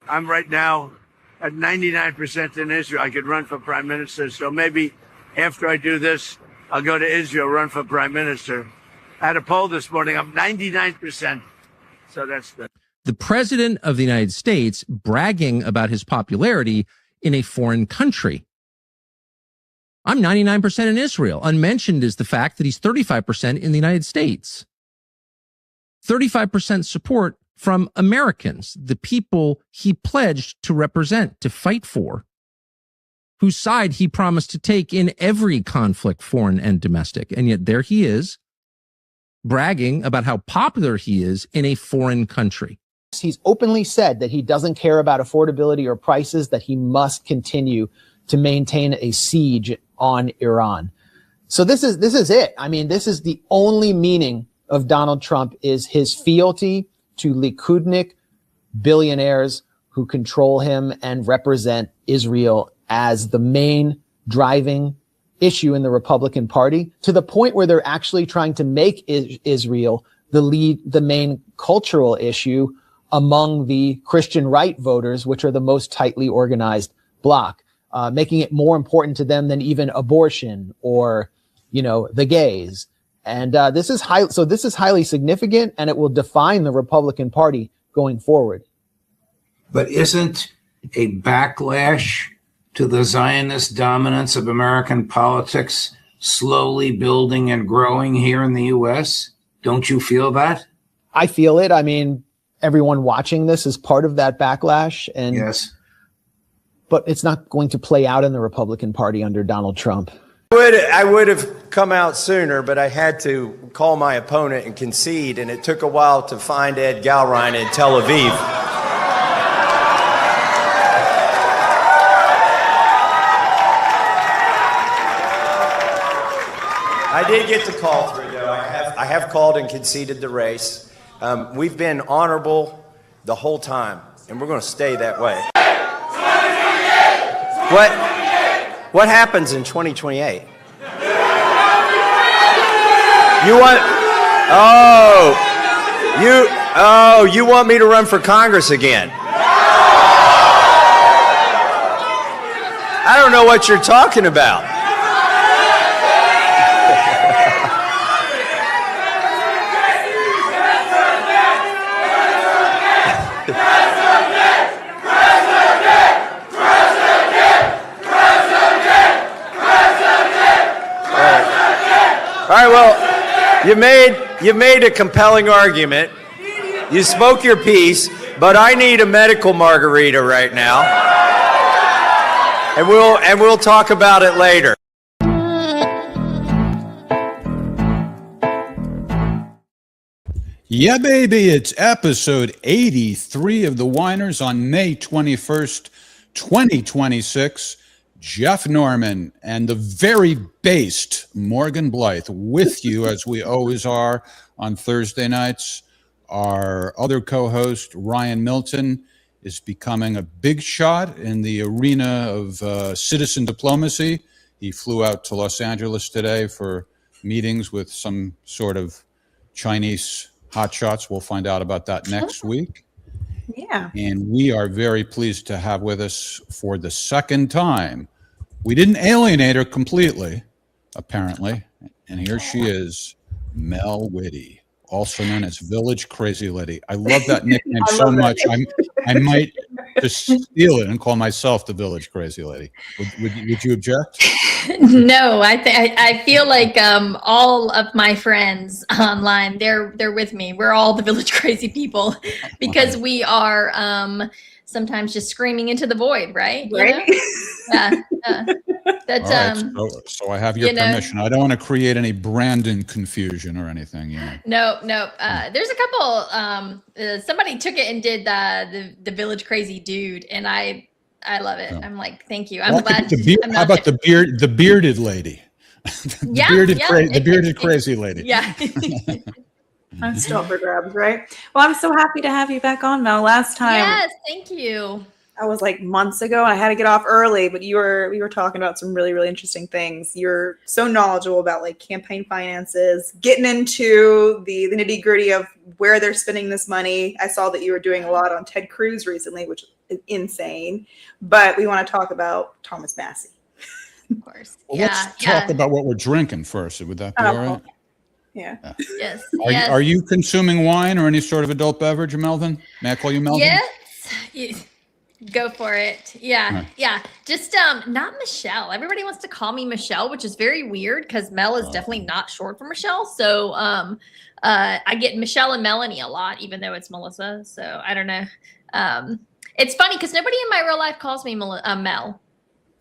I'm right now at 99% in Israel. I could run for prime minister. So maybe after I do this, I'll go to Israel, run for prime minister. I had a poll this morning. I'm 99%. So that's the. The president of the United States bragging about his popularity in a foreign country. I'm 99% in Israel. Unmentioned is the fact that he's 35% in the United States. 35% support from Americans, the people he pledged to represent, to fight for, whose side he promised to take in every conflict, foreign and domestic. And yet there he is, bragging about how popular he is in a foreign country. He's openly said that he doesn't care about affordability or prices, that he must continue to maintain a siege on Iran. So this is it. I mean, this is the only meaning of Donald Trump, is his fealty to Likudnik billionaires who control him and represent Israel as the main driving issue in the Republican Party, to the point where they're actually trying to make Israel the main cultural issue among the Christian right voters, which are the most tightly organized bloc, making it more important to them than even abortion or, the gays. And this is highly significant, and it will define the Republican Party going forward. But isn't a backlash to the Zionist dominance of American politics slowly building and growing here in the U.S.? Don't you feel that? I feel it. I mean, everyone watching this is part of that backlash. And yes, but it's not going to play out in the Republican Party under Donald Trump. I would have come out sooner, but I had to call my opponent and concede, and it took a while to find Ed Galrein in Tel Aviv. I did get the call through, though. I have called and conceded the race. We've been honorable the whole time, and we're going to stay that way. What happens in 2028? You want me to run for Congress again? I don't know what you're talking about. All right, well, you made a compelling argument. You spoke your piece, but I need a medical margarita right now. And we'll talk about it later. Yeah, baby, it's episode 83 of The Whiners on May 21st, 2026. Jeff Norman and the very based Morgan Blythe with you, as we always are on Thursday nights. Our other co-host, Ryan Milton, is becoming a big shot in the arena of citizen diplomacy. He flew out to Los Angeles today for meetings with some sort of Chinese hotshots. We'll find out about that next week. Yeah. And we are very pleased to have with us for the second time. We didn't alienate her completely, apparently. And here she is, Mel Witte, also known as Village Crazy Lady. I love that nickname so much. I might just steal it and call myself the Village Crazy Lady. Would you object? No, I feel like all of my friends online, they're with me. We're all the Village Crazy people because we are sometimes just screaming into the void, right? Right. Yeah. That's right, so I have your permission. I don't want to create any Brandon confusion or anything. No. There's a couple. Somebody took it and did the Village Crazy dude, and I love it. I'm like, thank you. I'm glad. How about the bearded lady? The bearded crazy lady. Yeah. I'm still up for grabs, right? Well, I'm so happy to have you back on, Mel. Last time, yes, thank you. I was like months ago, and I had to get off early. But we were talking about some really, really interesting things. You're so knowledgeable about like campaign finances, getting into the nitty gritty of where they're spending this money. I saw that you were doing a lot on Ted Cruz recently, which insane. But we want to talk about Thomas Massie. Of course. Well, yeah. let's talk about what we're drinking first. Would that be all right? Yeah. Yes. Are you consuming wine or any sort of adult beverage, Melvin? May I call you Melvin? Yes. Go for it. Yeah. Right. Yeah. Just not Michelle. Everybody wants to call me Michelle, which is very weird because Mel is definitely not short for Michelle. So I get Michelle and Melanie a lot, even though it's Melissa. So I don't know. It's funny because nobody in my real life calls me Mel.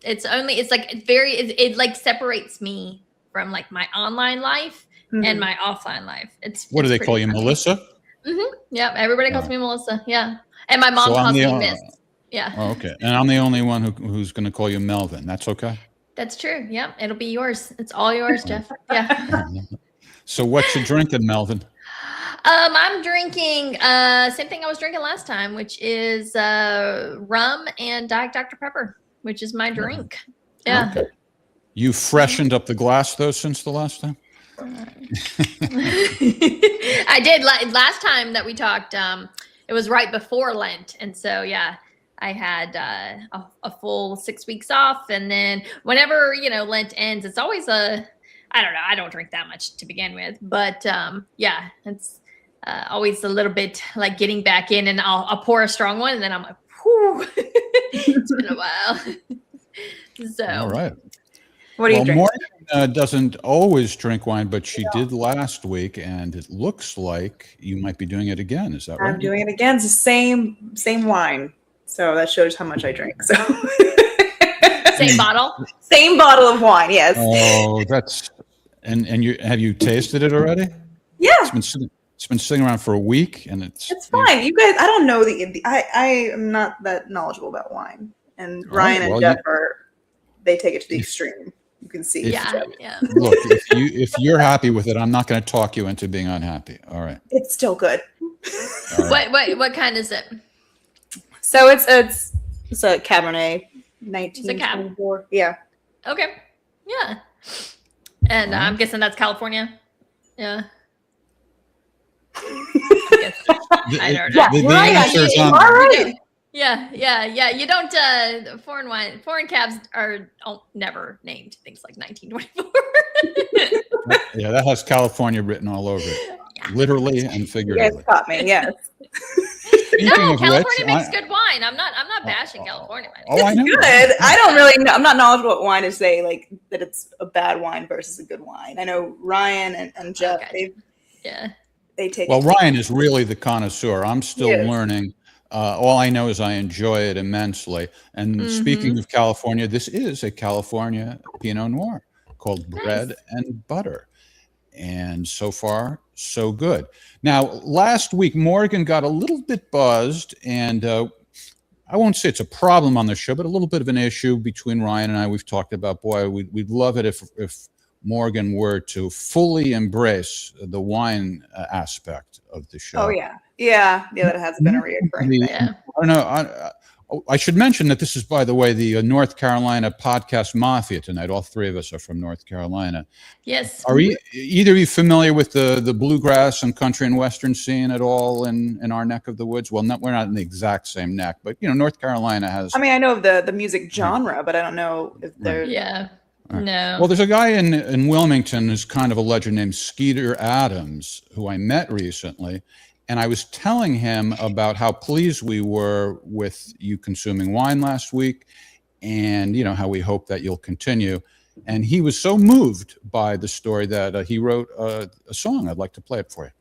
It like separates me from like my online life and my offline life. What do they pretty call you, funny. Melissa? Mm-hmm. Yeah, everybody calls me Melissa. Yeah, and my mom calls me Miss. Yeah. Oh, okay, and I'm the only one who's going to call you Melvin. That's okay. That's true. Yeah, it'll be yours. It's all yours, Jeff. Yeah. So what you drinking, Melvin? I'm drinking same thing I was drinking last time, which is rum and Diet Dr. Pepper, which is my drink. Yeah. Okay. You freshened up the glass though since the last time? I did. Last time that we talked, it was right before Lent, and so yeah, I had a full 6 weeks off, and then whenever Lent ends, it's always I don't know. I don't drink that much to begin with, but yeah, it's always a little bit like getting back in, and I'll pour a strong one, and then I'm like, whew, it's been a while. So All right. What do you drink? Morgan doesn't always drink wine, but she did last week, and it looks like you might be doing it again. Is that right? I'm doing it again. It's the same wine. So that shows how much I drink. So same bottle? Same bottle of wine, yes. Oh, and you have you tasted it already? Yeah. It's been sitting around for a week, and it's fine. You guys, I don't know I am not that knowledgeable about wine. And Ryan and Jeff they take it to the extreme. You can see. Yeah. Look, if you're happy with it, I'm not going to talk you into being unhappy. All right. It's still good. Right. What kind is it? So it's a Cabernet 1924. Yeah. Okay. Yeah. And I'm guessing that's California. Yeah. I don't know. The answer's on. Right. Yeah. You don't. Foreign cabs are never named things like 1924. Yeah, that has California written all over it, literally and figuratively. You guys caught me. Yes. No, California makes good wine. I'm not bashing California. Oh, I know. Good. I don't really know. I'm not knowledgeable about wine to say like that it's a bad wine versus a good wine. I know Ryan and Jeff. Okay. They take. Well, Ryan is really the connoisseur. I'm still learning. All I know is I enjoy it immensely. And speaking of California, this is a California Pinot Noir called Bread and Butter. And so far, so good. Now, last week, Morgan got a little bit buzzed, and I won't say it's a problem on the show, but a little bit of an issue between Ryan and I. We've talked about, boy, we'd love it if Morgan were to fully embrace the wine aspect of the show. Oh, yeah. Yeah, that has been a reoccurring thing. Yeah. I don't know. I should mention that this is, by the way, the North Carolina podcast mafia tonight. All three of us are from North Carolina. Yes. Are either of you familiar with the bluegrass and country and western scene at all in our neck of the woods? Well, we're not in the exact same neck, but North Carolina has. I mean, I know of the music genre, but I don't know if there's. Yeah. Right. No. Well, there's a guy in Wilmington who's kind of a legend named Skeeter Adams, who I met recently. And I was telling him about how pleased we were with you consuming wine last week and, how we hope that you'll continue. And he was so moved by the story that he wrote a song. I'd like to play it for you.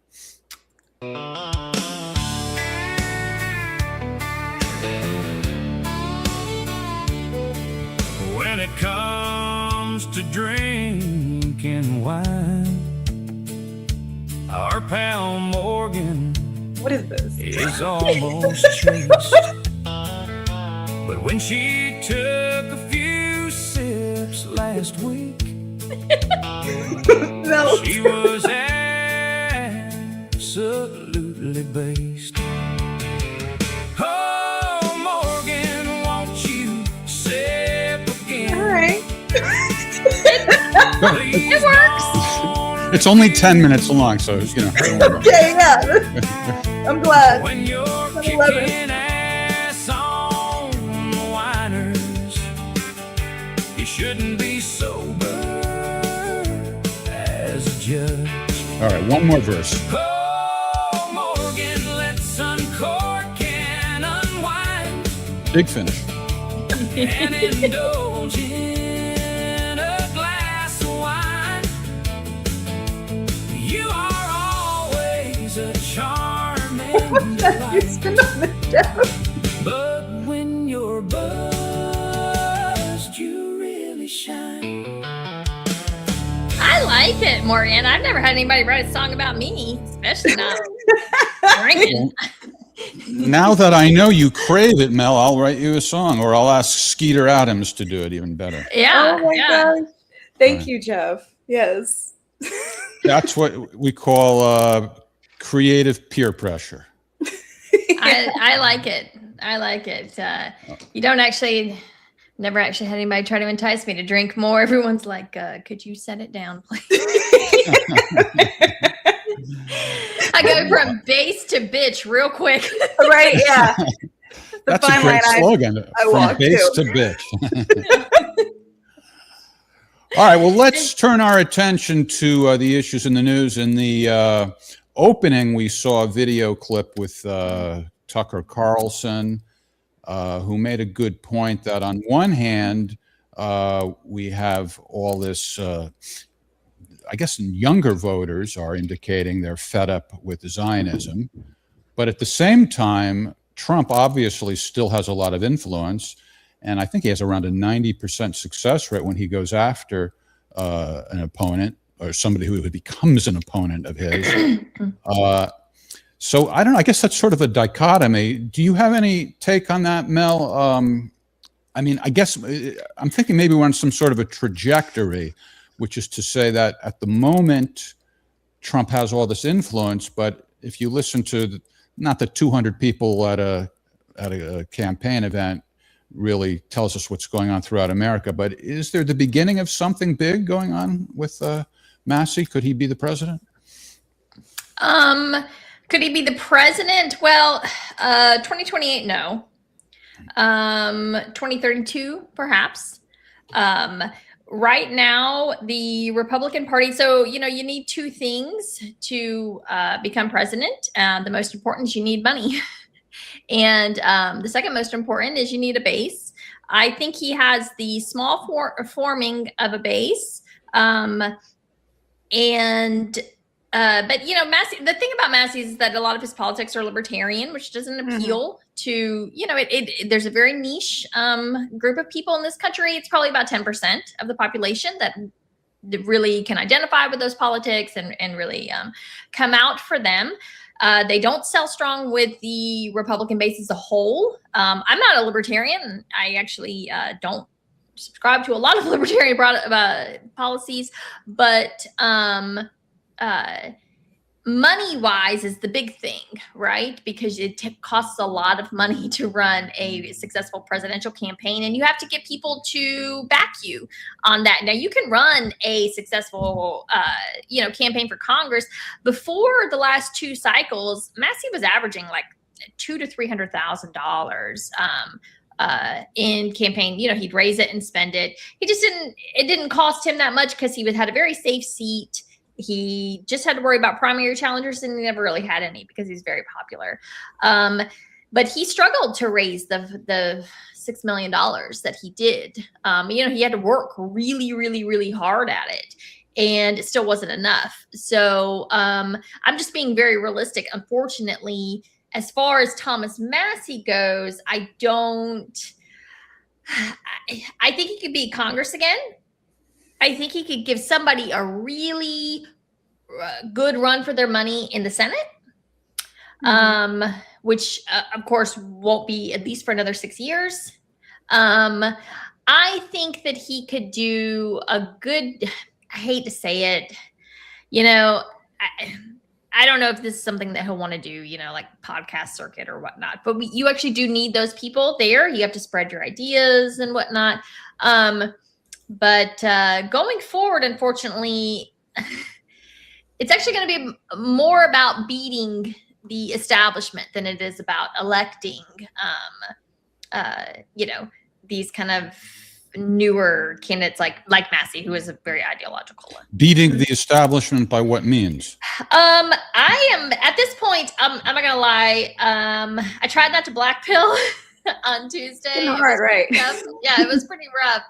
When it comes to drinking wine, our pal Morgan What is this? is almost traced. But when she took a few sips last week, No. she was absolutely based. Oh, Morgan, won't you sip again? All right. It works. It's only 10 minutes long, so, don't worry about it. Okay, yeah. I'm glad. When you're I love kicking it. ass on shouldn't be sober as a judge. All right, one more verse. Oh, Morgan, let's uncork and unwind Big finish. and indulge in a glass of wine. You are always a charming delight. But when you're buzzed, you really shine. I like it, Morgan. I've never had anybody write a song about me, especially not drinking. Now that I know you crave it, Mel, I'll write you a song, or I'll ask Skeeter Adams to do it even better. Yeah. Oh my yeah. gosh. Thank you, Jeff. Yes. That's what we call creative peer pressure. I like it. I like it. You don't actually, never actually had anybody try to entice me to drink more. Everyone's like, could you set it down, please? I go from bass to bitch real quick. Right, yeah. That's a great slogan. I From walk base too. to bitch. All right, well, let's turn our attention to the issues in the news. In the opening, we saw a video clip with Tucker Carlson, who made a good point that on one hand, we have all this, I guess younger voters are indicating they're fed up with Zionism. But at the same time, Trump obviously still has a lot of influence. And I think he has around a 90% success rate when he goes after an opponent or somebody who becomes an opponent of his. So I don't know. I guess that's sort of a dichotomy. Do you have any take on that, Mel? I mean, I guess I'm thinking maybe we're on some sort of a trajectory, which is to say that at the moment, Trump has all this influence. But if you listen to not the 200 people at a campaign event, really tells us what's going on throughout America. But is there the beginning of something big going on with Massie? Could he be the president? Could he be the president? Well, 2028, no. 2032, perhaps. Right now, the Republican Party, so, you need two things to become president. The most important is you need money. And the second most important is you need a base. I think he has the small forming of a base. But Massie, the thing about Massie is that a lot of his politics are libertarian, which doesn't appeal to, there's a very niche group of people in this country. It's probably about 10% of the population that really can identify with those politics and really come out for them. They don't sell strong with the Republican base as a whole. I'm not a libertarian. I actually don't subscribe to a lot of libertarian policies, but money-wise is the big thing, right? Because it costs a lot of money to run a successful presidential campaign, and you have to get people to back you on that. Now, you can run a successful, campaign for Congress. Before the last two cycles, Massie was averaging like $200,000 to $300,000 in campaign. He'd raise it and spend it. It didn't cost him that much because he had a very safe seat. He just had to worry about primary challengers, and he never really had any because he's very popular. But he struggled to raise the $6 million that he did. He had to work really, really, really hard at it, and it still wasn't enough. So I'm just being very realistic. Unfortunately, as far as Thomas Massie goes, I think he could be Congress again. I think he could give somebody a really good run for their money in the Senate, which, of course, won't be at least for another 6 years. I think that he could do a good, I hate to say it, I don't know if this is something that he'll want to do, like podcast circuit or whatnot, but you actually do need those people there. You have to spread your ideas and whatnot. But going forward, unfortunately, it's actually going to be more about beating the establishment than it is about electing, these kind of newer candidates like Massie, who is a very ideological one. Beating the establishment by what means? I am at this point. I'm not gonna lie. I tried not to black pill on Tuesday. Hard, right? Yeah, it was pretty rough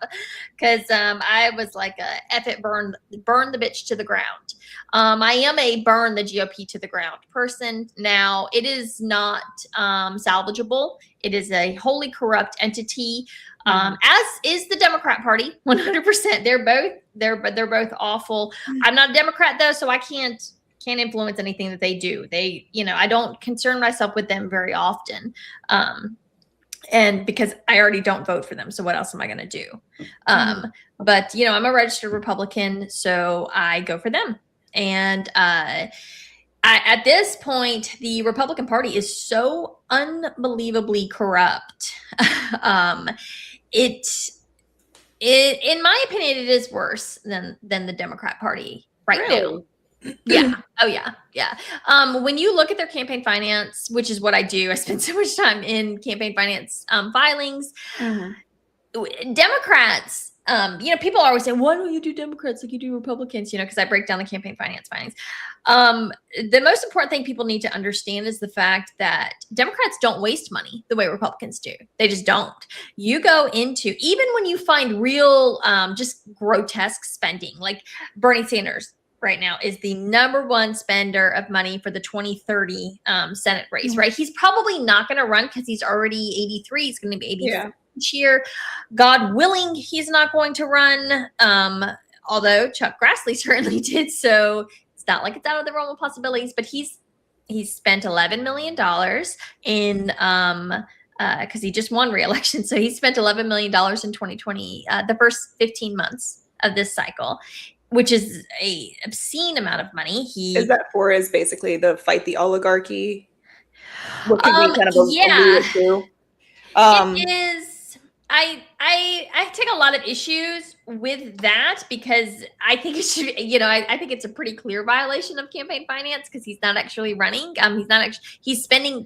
because I was like, "F it, burn the bitch to the ground." I am a burn the GOP to the ground person. Now, it is not salvageable. It is a wholly corrupt entity, as is the Democrat Party. 100%. They're both awful. I'm not a Democrat though, so I can't influence anything that they do. They, I don't concern myself with them very often. And because I already don't vote for them. So what else am I going to do? But, I'm a registered Republican, so I go for them. And at this point, the Republican Party is so unbelievably corrupt. In my opinion, it is worse than the Democrat Party right now. Yeah. Oh, yeah. Yeah. When you look at their campaign finance, which is what I do, I spend so much time in campaign finance filings. Democrats, people are always saying, why don't you do Democrats like you do Republicans? Because I break down the campaign finance filings. The most important thing people need to understand is the fact that Democrats don't waste money the way Republicans do. They just don't. You go into, even when you find real, just grotesque spending, like Bernie Sanders right now is the #1 spender of money for the 2030 Senate race, right? He's probably not going to run because he's already 83. He's going to be 84 each year. God willing, he's not going to run. Although Chuck Grassley certainly did. So it's not like it's out of the realm of possibilities, but he's spent $11 million in, because he just won re-election. So he spent $11 million in 2020, the first 15 months of this cycle, which is a obscene amount of money. Is that for is basically the fight the oligarchy? What could we kind of allude to? It is. I take a lot of issues with that because I think it should, I think it's a pretty clear violation of campaign finance because he's not actually running. He's spending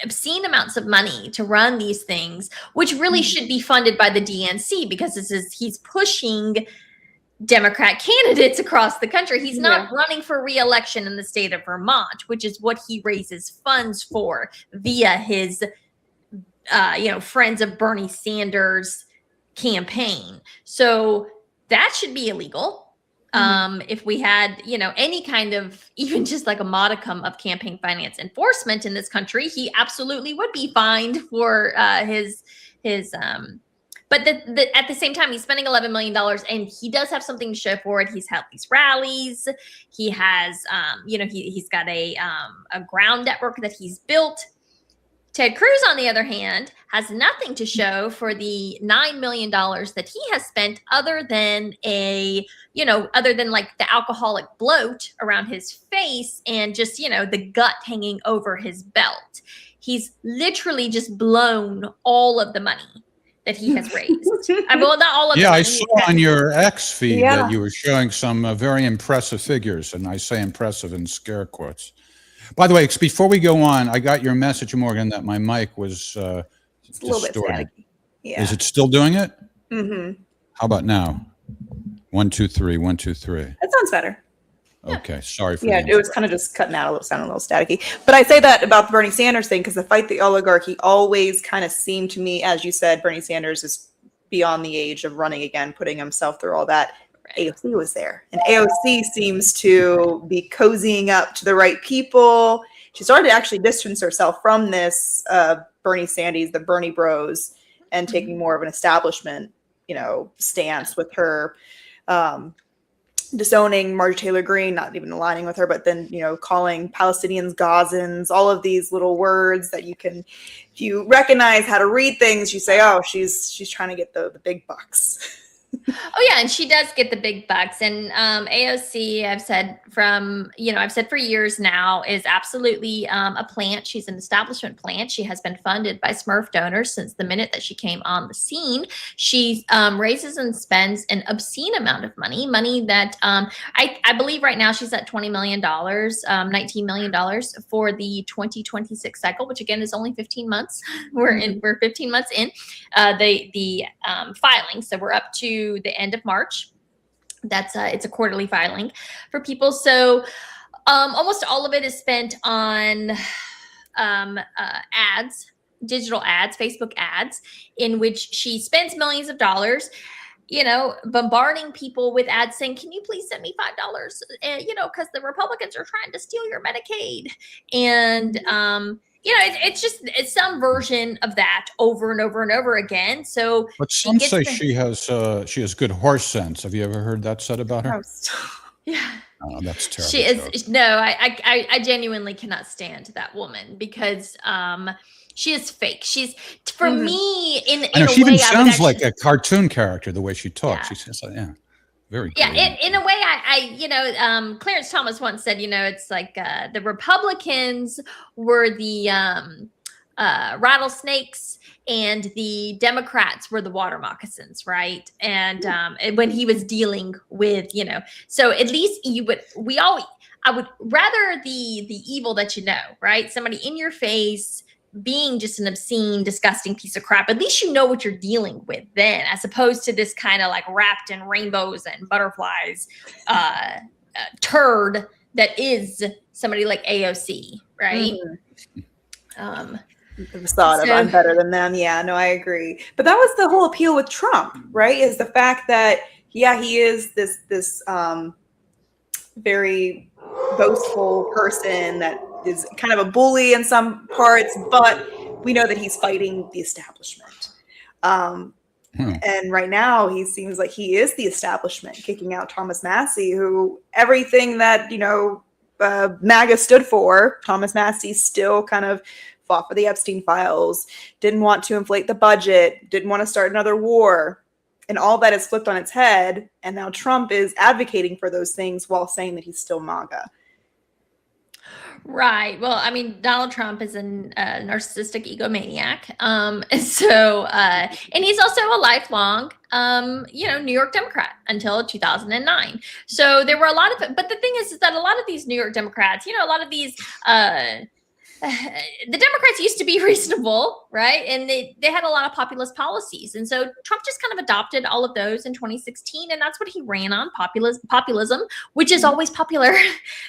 obscene amounts of money to run these things, which really should be funded by the DNC because he's pushing Democrat candidates across the country. He's not running for re-election in the state of Vermont, which is what he raises funds for via his Friends of Bernie Sanders campaign. So that should be illegal. If we had, any kind of, even just like a modicum of campaign finance enforcement in this country, he absolutely would be fined for his but at the same time, he's spending $11 million and he does have something to show for it. He's held these rallies. He has, he's got a ground network that he's built. Ted Cruz, on the other hand, has nothing to show for the $9 million that he has spent other than like the alcoholic bloat around his face and just, the gut hanging over his belt. He's literally just blown all of the money that he has raised. Not all of the money. I saw on your X feed that you were showing some very impressive figures, and I say impressive in scare quotes. By the way, before we go on, I got your message, Morgan, that my mic was it's a little bit staticky. Yeah. Is it still doing it? Mm-hmm. How about now? 1, 2, 3, 1, 2, 3. That sounds better. Okay, sorry for it was kind of just cutting out sounding a little staticky. But I say that about the Bernie Sanders thing because the fight the oligarchy always kind of seemed to me, as you said, Bernie Sanders is beyond the age of running again, putting himself through all that. AOC was there, and AOC seems to be cozying up to the right people. She started to actually distance herself from this Bernie Sanders, the Bernie Bros, and taking more of an establishment, stance with her. Disowning Marjorie Taylor Greene, not even aligning with her, but then, calling Palestinians Gazans, all of these little words that you can, if you recognize how to read things, you say, oh, she's trying to get the big bucks. Oh yeah, and she does get the big bucks. And AOC, I've said for years now, is absolutely a plant. She's an establishment plant. She has been funded by Smurf donors since the minute that she came on the scene. She raises and spends an obscene amount of money that I believe right now she's at $20 million, $19 million for the 2026 cycle, which again is only 15 months. We're 15 months in the filing, so we're up to the end of March. That's it's a quarterly filing for people. So almost all of it is spent on ads, digital ads, Facebook ads, in which she spends millions of dollars, bombarding people with ads saying, can you please send me $5? Because the Republicans are trying to steal your Medicaid. And, it's some version of that over and over and over again. So, but some say she has good horse sense. Have you ever heard that said about her? Yeah. Oh, that's terrible. She is. No, I genuinely cannot stand that woman because she is fake. She's for me in I know, a she way. even sounds like a cartoon character the way she talks. Yeah. She says, "Yeah, very." Yeah, in a way, Clarence Thomas once said, it's like the Republicans were the rattlesnakes and the Democrats were the water moccasins, right? And when he was dealing with, so at least I would rather the evil that right? Somebody in your face being just an obscene, disgusting piece of crap. At least you know what you're dealing with then, as opposed to this kind of like wrapped in rainbows and butterflies turd that is somebody like AOC, right? The thought of I'm better than them. Yeah, no, I agree. But that was the whole appeal with Trump, right? Is the fact that he is this very boastful person that is kind of a bully in some parts, but we know that he's fighting the establishment. And right now he seems like he is the establishment, kicking out Thomas Massie, who everything that, MAGA stood for, Thomas Massie still kind of fought for the Epstein files, didn't want to inflate the budget, didn't want to start another war. And all that is flipped on its head. And now Trump is advocating for those things while saying that he's still MAGA. Right. Well, I mean, Donald Trump is a narcissistic egomaniac. And he's also a lifelong, New York Democrat until 2009. So there were a lot of, but the thing is that a lot of these New York Democrats, a lot of these, the Democrats used to be reasonable, right? And they had a lot of populist policies. And so Trump just kind of adopted all of those in 2016. And that's what he ran on, populism, which is always popular.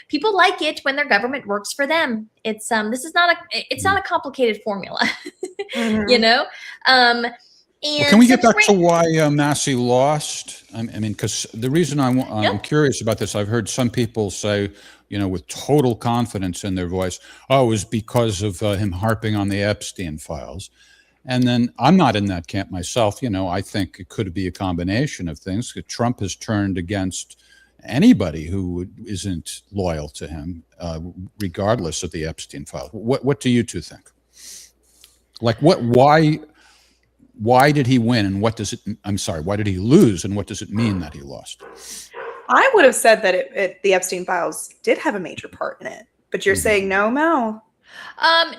People like it when their government works for them. It's it's not a complicated formula, And well, can we get back to why Massie lost? I mean, because the reason I'm curious about this, I've heard some people say, with total confidence in their voice, it was because of him harping on the Epstein files. And then I'm not in that camp myself. I think it could be a combination of things. Trump has turned against anybody who isn't loyal to him, regardless of the Epstein file. What do you two think? Like, why did he win, and why did he lose, and what does it mean that he lost? I would have said that the Epstein files did have a major part in it, but you're saying no, Mel.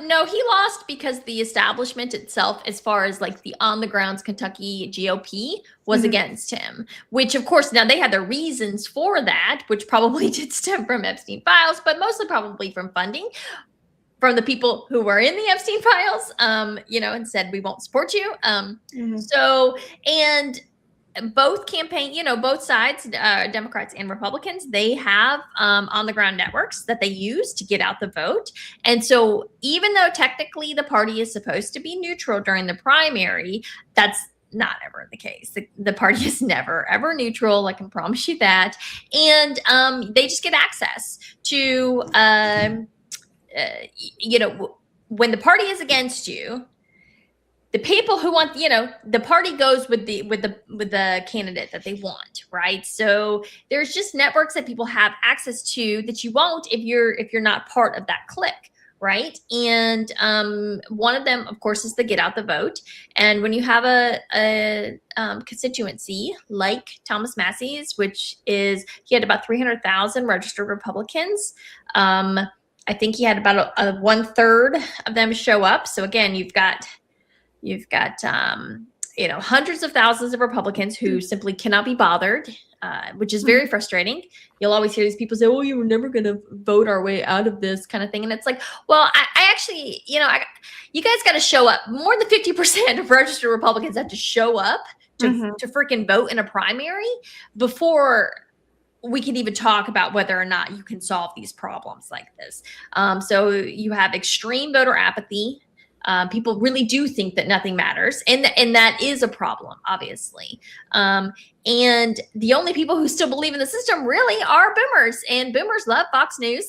No, he lost because the establishment itself, as far as like the on the grounds Kentucky GOP, was against him, which of course now they had their reasons for that, which probably did stem from Epstein files, but mostly probably from funding from the people who were in the Epstein files, and said, we won't support you. So, and both both sides, Democrats and Republicans, they have on the ground networks that they use to get out the vote. And so even though technically the party is supposed to be neutral during the primary, that's not ever the case. The party is never, ever neutral. I can promise you that. And they just get access to, when the party is against you, the people who want, the party goes with the candidate that they want, right? So there's just networks that people have access to that you won't if you're not part of that clique, right? And one of them, of course, is the get out the vote. And when you have a constituency like Thomas Massie's, which is, he had about 300,000 registered Republicans. I think he had about a 1/3 of them show up. So again, you've got hundreds of thousands of Republicans who simply cannot be bothered, which is very frustrating. You'll always hear these people say, "Oh, you were never going to vote our way out of this," kind of thing. And it's like, well, I actually, you guys got to show up. More than 50% of registered Republicans have to show up to freaking vote in a primary before we can even talk about whether or not you can solve these problems like this. So you have extreme voter apathy. People really do think that nothing matters. And that is a problem, obviously. And the only people who still believe in the system really are boomers. And boomers love Fox News.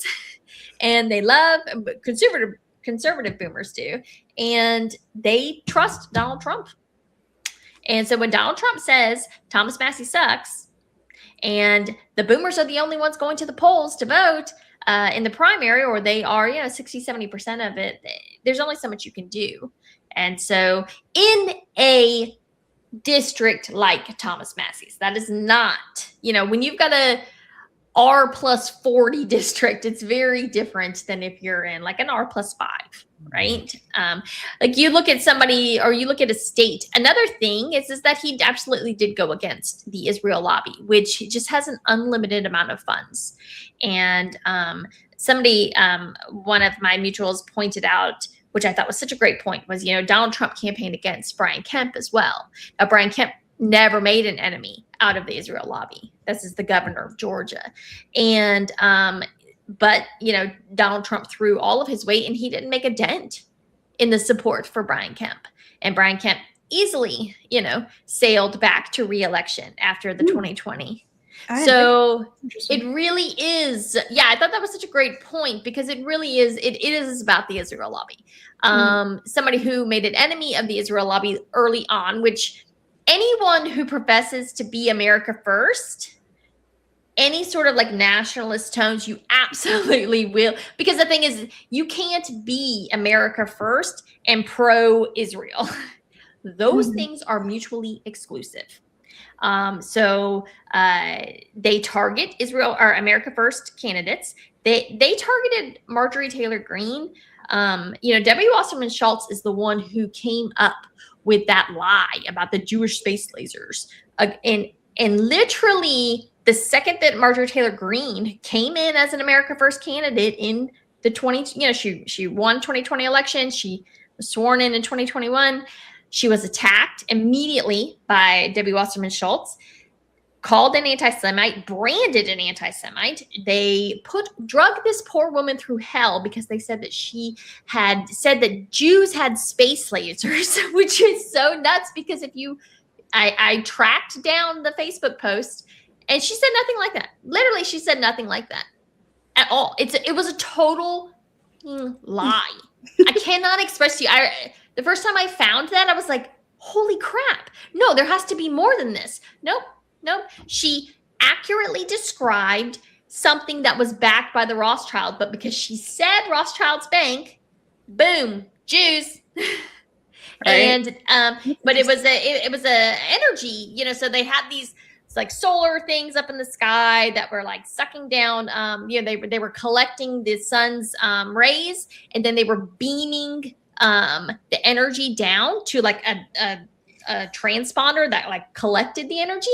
And they love conservative boomers do. And they trust Donald Trump. And so when Donald Trump says Thomas Massie sucks, and the boomers are the only ones going to the polls to vote in the primary, or they are, 60-70% of it, there's only so much you can do. And so in a district like Thomas Massie's, that is not, when you've got a R+40 district, it's very different than if you're in like an R+5, right? Like you look at somebody, or you look at a state. Another thing is that he absolutely did go against the Israel lobby, which just has an unlimited amount of funds. And somebody, one of my mutuals pointed out, which I thought was such a great point, was, Donald Trump campaigned against Brian Kemp as well. Now, Brian Kemp never made an enemy out of the Israel lobby. This is the governor of Georgia. And, but, Donald Trump threw all of his weight, and he didn't make a dent in the support for Brian Kemp. And Brian Kemp easily, sailed back to re-election after the 2020. So it really is. Yeah, I thought that was such a great point, because it really is. It is about the Israel lobby. Somebody who made an enemy of the Israel lobby early on, which anyone who professes to be America first, any sort of like nationalist tones, you absolutely will. Because the thing is, you can't be America first and pro-Israel. Those things are mutually exclusive. So they target Israel or America First candidates. They targeted Marjorie Taylor Greene. Debbie Wasserman Schultz is the one who came up with that lie about the Jewish space lasers. And literally the second that Marjorie Taylor Greene came in as an America First candidate in the she won 2020 election. She was sworn in 2021. She was attacked immediately by Debbie Wasserman Schultz, called an anti-Semite, branded an anti-Semite. They drug this poor woman through hell because they said that she had said that Jews had space lasers, which is so nuts, because I tracked down the Facebook post, and she said nothing like that. Literally, she said nothing like that at all. It was a total lie. I cannot express to you. The first time I found that, I was like, holy crap. No, there has to be more than this. Nope. She accurately described something that was backed by the Rothschild, but because she said Rothschild's bank, boom, Jews. Right. And but it was a energy, so they had these like solar things up in the sky that were like sucking down, they were collecting the sun's rays, and then they were beaming the energy down to like a transponder that like collected the energy.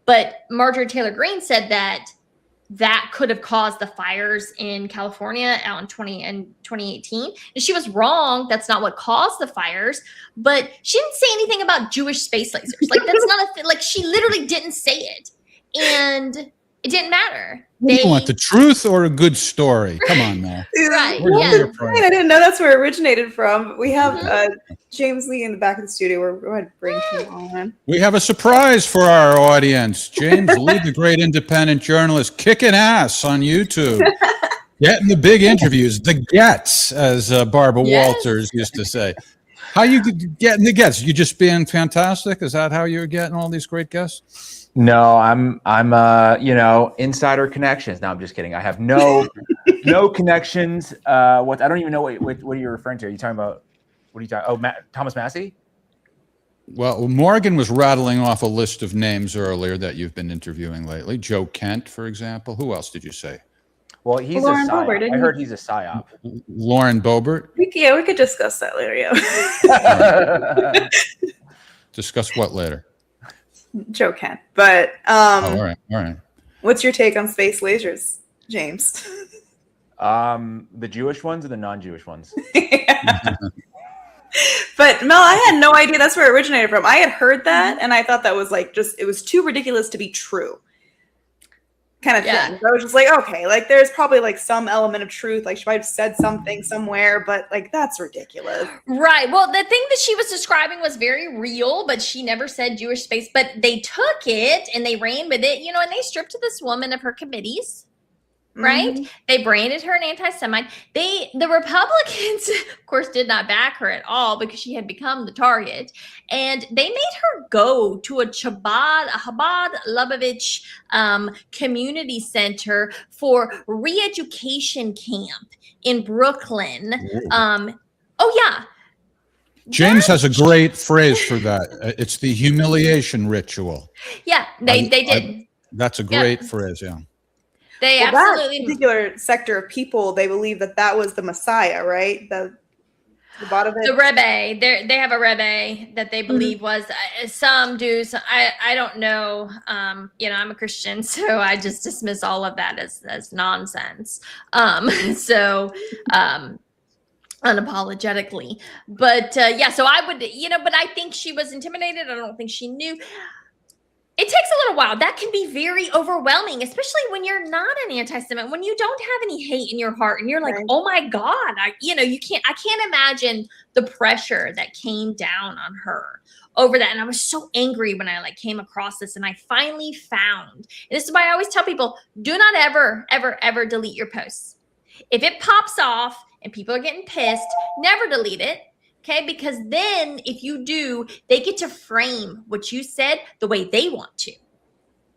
But Marjorie Taylor Greene said that could have caused the fires in California in 2018. And she was wrong. That's not what caused the fires. But she didn't say anything about Jewish space lasers. Like, that's not a thing. Like, she literally didn't say it. And it didn't matter. You want the truth or a good story? Come on, man. Right. Yeah. I didn't know that's where it originated from. We have James Lee in the back of the studio. We're going to bring him on. We have a surprise for our audience. James Lee, the great independent journalist, kicking ass on YouTube. Getting the big interviews, the gets, as Barbara Walters used to say. How you getting the guests? You just being fantastic? Is that how you're getting all these great guests? No, I'm insider connections. No, I'm just kidding. I have no connections. I don't even know what you're referring to. Are you talking about? What are you talking? Oh, Thomas Massie. Well, Morgan was rattling off a list of names earlier that you've been interviewing lately. Joe Kent, for example. Who else did you say? Well, he's Lauren a psyop. Boebert, I heard he's a psyop. Lauren Boebert. We could discuss that later. Yeah. Discuss what later? Joe Kent. But All right. what's your take on space lasers, James? The Jewish ones or the non-Jewish ones? But Mel, I had no idea that's where it originated from. I had heard that, and I thought that was like it was too ridiculous to be true, kind of thing. So I was just like, okay, like there's probably like some element of truth. Like she might have said something somewhere, but like that's ridiculous. Right. Well, the thing that she was describing was very real, but she never said Jewish space. But they took it and they ran with it, and they stripped this woman of her committees. Right? Mm-hmm. They branded her an anti-Semite. The Republicans, of course, did not back her at all because she had become the target. And they made her go to a Chabad Lubavitch community center for re-education camp in Brooklyn. James has a great phrase for that. It's the humiliation ritual. Yeah, they did. That's a great phrase, yeah. They That absolutely particular sector of people, they believe that was the Messiah, right? The bottom of it. The Rebbe, they have a Rebbe that they believe was some do. So I don't know. I'm a Christian, so I just dismiss all of that as nonsense. Unapologetically, but so I would, but I think she was intimidated. I don't think she knew. It takes a little while. That can be very overwhelming, especially when you're not an anti-Semite, when you don't have any hate in your heart and you're like, oh my God, I can't imagine the pressure that came down on her over that. And I was so angry when I came across this and I finally found, and this is why I always tell people, do not ever, ever, ever delete your posts. If it pops off and people are getting pissed, never delete it. Okay, because then if you do, they get to frame what you said the way they want to,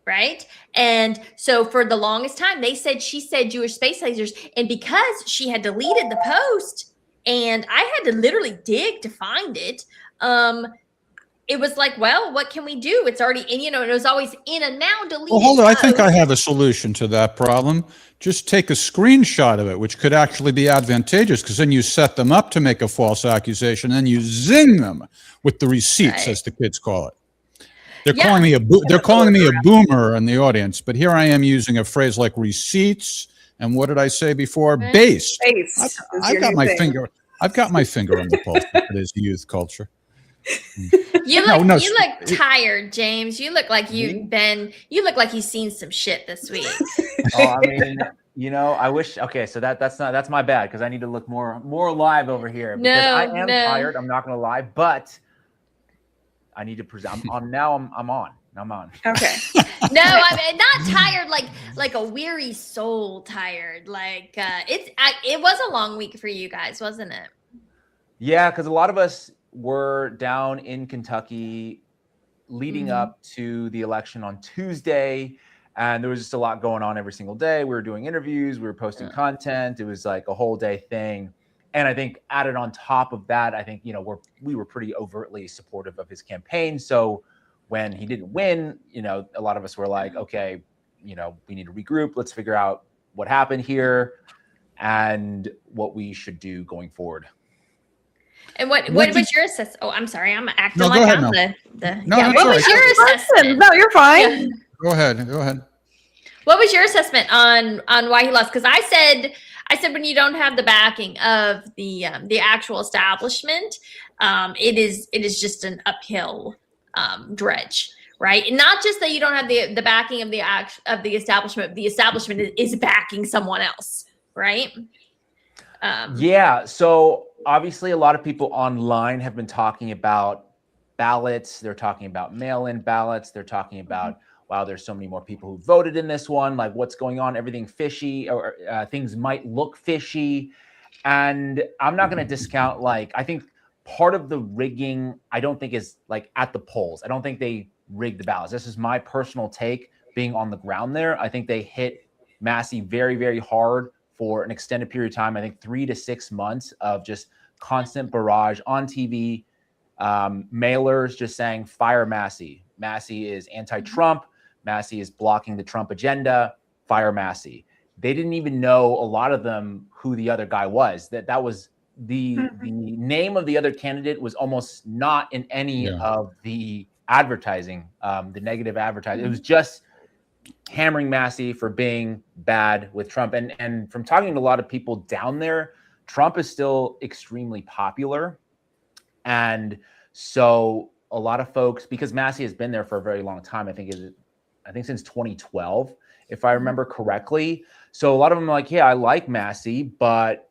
right? And so for the longest time, she said Jewish space lasers. And because she had deleted the post and I had to literally dig to find it, it was like, well, what can we do? It's already in, it was always in a now deleted. Well, hold on. I think I post. have a solution to that problem. Just take a screenshot of it, which could actually be advantageous because then you set them up to make a false accusation and then you zing them with the receipts, as the kids call it. They're calling me a boomer in the audience, but here I am using a phrase like receipts. And what did I say before? Based. I've got my finger on the pulse of today's youth culture. You look tired, James. You look like you've seen some shit this week. Oh, I mean, I wish. Okay, so that's my bad because I need to look more alive over here. Because I am tired. I'm not gonna lie, but I need to present. I'm on. Okay. No, I mean not tired like a weary soul tired. It was a long week for you guys, wasn't it? Yeah, because a lot of us were down in Kentucky leading up to the election on Tuesday. And there was just a lot going on every single day. We were doing interviews, we were posting content. It was like a whole day thing. And I think added on top of that, I think, we were pretty overtly supportive of his campaign. So when he didn't win, a lot of us were like, okay, we need to regroup. Let's figure out what happened here and what we should do going forward. And what was your assessment? Oh, I'm sorry. I'm acting what was your assessment? No, you're fine. Yeah. Go ahead. What was your assessment on why he lost? Because I said when you don't have the backing of the actual establishment, it is just an uphill dredge, right? And not just that you don't have the backing of the establishment. The establishment is backing someone else, right? So obviously a lot of people online have been talking about ballots. They're talking about mail-in ballots. They're talking about, wow, there's so many more people who voted in this one. Like, what's going on? Everything fishy, or things might look fishy. And I'm not going to discount, I think part of the rigging, I don't think is like at the polls. I don't think they rigged the ballots. This is my personal take being on the ground there. I think they hit Massie very, very hard for an extended period of time. I think 3 to 6 months of just constant barrage on TV, mailers just saying, fire Massie. Massie is anti-Trump. Massie is blocking the Trump agenda. Fire Massie. They didn't even know, a lot of them, who the other guy was. That was the name of the other candidate was almost not in any of the advertising, the negative advertising. It was just hammering Massie for being bad with Trump. And from talking to a lot of people down there, Trump is still extremely popular. And so a lot of folks, because Massie has been there for a very long time, I think since 2012, if I remember correctly. So a lot of them are like, yeah, I like Massie, but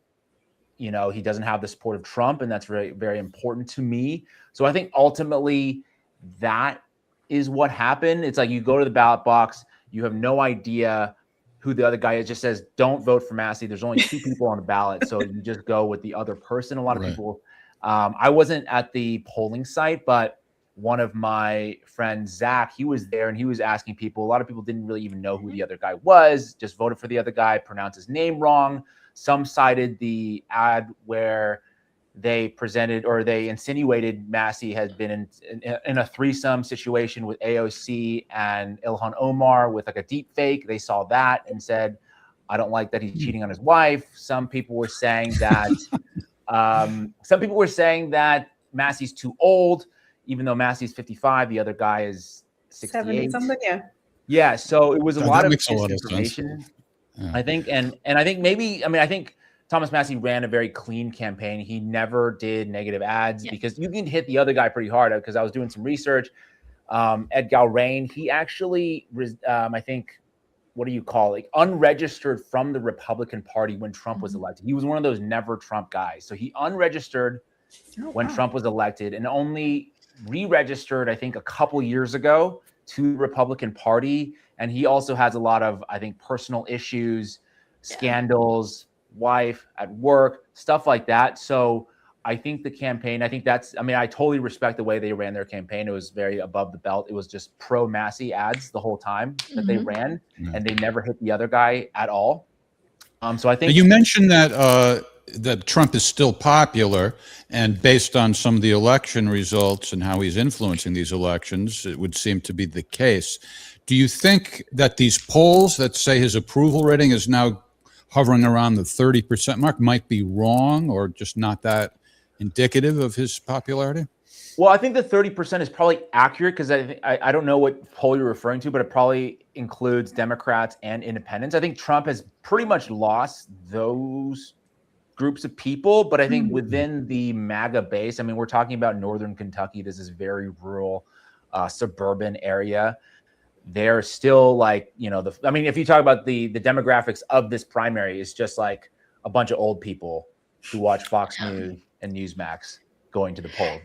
you know, he doesn't have the support of Trump, and that's very, very important to me. So I think ultimately that is what happened. It's like you go to the ballot box, you have no idea who the other guy is. Just says, don't vote for Massie. There's only 2 people on the ballot, so you just go with the other person. A lot of people. I wasn't at the polling site, but one of my friends, Zach, he was there and he was asking people. A lot of people didn't really even know who the other guy was, just voted for the other guy, pronounced his name wrong. Some cited the ad where they presented or they insinuated Massie has been in a threesome situation with AOC and Ilhan Omar with like a deep fake. They saw that and said, I don't like that he's cheating on his wife. Some people were saying that Massie's too old, even though Massie's 55, the other guy is 68. 70 something, yeah. Yeah, so it was a lot of misinformation. I think, and I think maybe, I think Thomas Massie ran a very clean campaign. He never did negative ads because you can hit the other guy pretty hard. Because I was doing some research. Ed Galrain, he actually, I think, what do you call it? Unregistered from the Republican Party when Trump was elected. He was one of those never Trump guys. So he unregistered when Trump was elected and only re-registered, I think, a couple years ago to the Republican Party. And he also has a lot of, I think, personal issues, scandals, wife at work, stuff like that. So I think the campaign, I totally respect the way they ran their campaign. It was very above the belt. It was just pro Massie ads the whole time that they ran, and they never hit the other guy at all. So I think you mentioned that Trump is still popular, and based on some of the election results and how he's influencing these elections, it would seem to be the case. Do you think that these polls that say his approval rating is now hovering around the 30% mark might be wrong or just not that indicative of his popularity? Well, I think the 30% is probably accurate because I don't know what poll you're referring to, but it probably includes Democrats and independents. I think Trump has pretty much lost those groups of people, but I think within the MAGA base, we're talking about Northern Kentucky. This is very rural, suburban area. They're still like, if you talk about the demographics of this primary, it's just like a bunch of old people who watch Fox News and Newsmax going to the polls.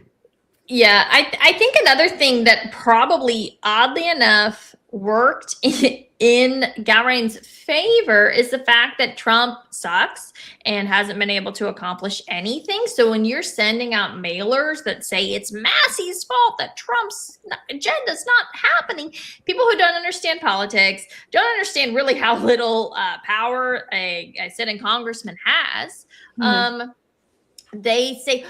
Yeah, I think another thing that probably, oddly enough, worked in Galrain's favor is the fact that Trump sucks and hasn't been able to accomplish anything. So when you're sending out mailers that say it's Massie's fault that Trump's agenda is not happening, people who don't understand politics, don't understand really how little power a sitting congressman has, they say,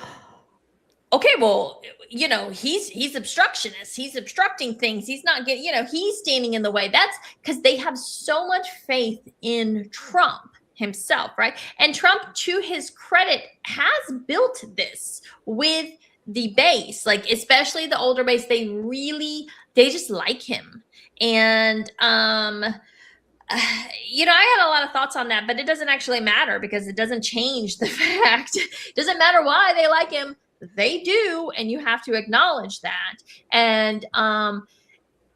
okay, well, he's obstructionist. He's obstructing things. He's not getting, he's standing in the way. That's because they have so much faith in Trump himself, right? And Trump, to his credit, has built this with the base, like especially the older base. They just like him. And, I had a lot of thoughts on that, but it doesn't actually matter because it doesn't change the fact. It doesn't matter why they like him. They do, and you have to acknowledge that. And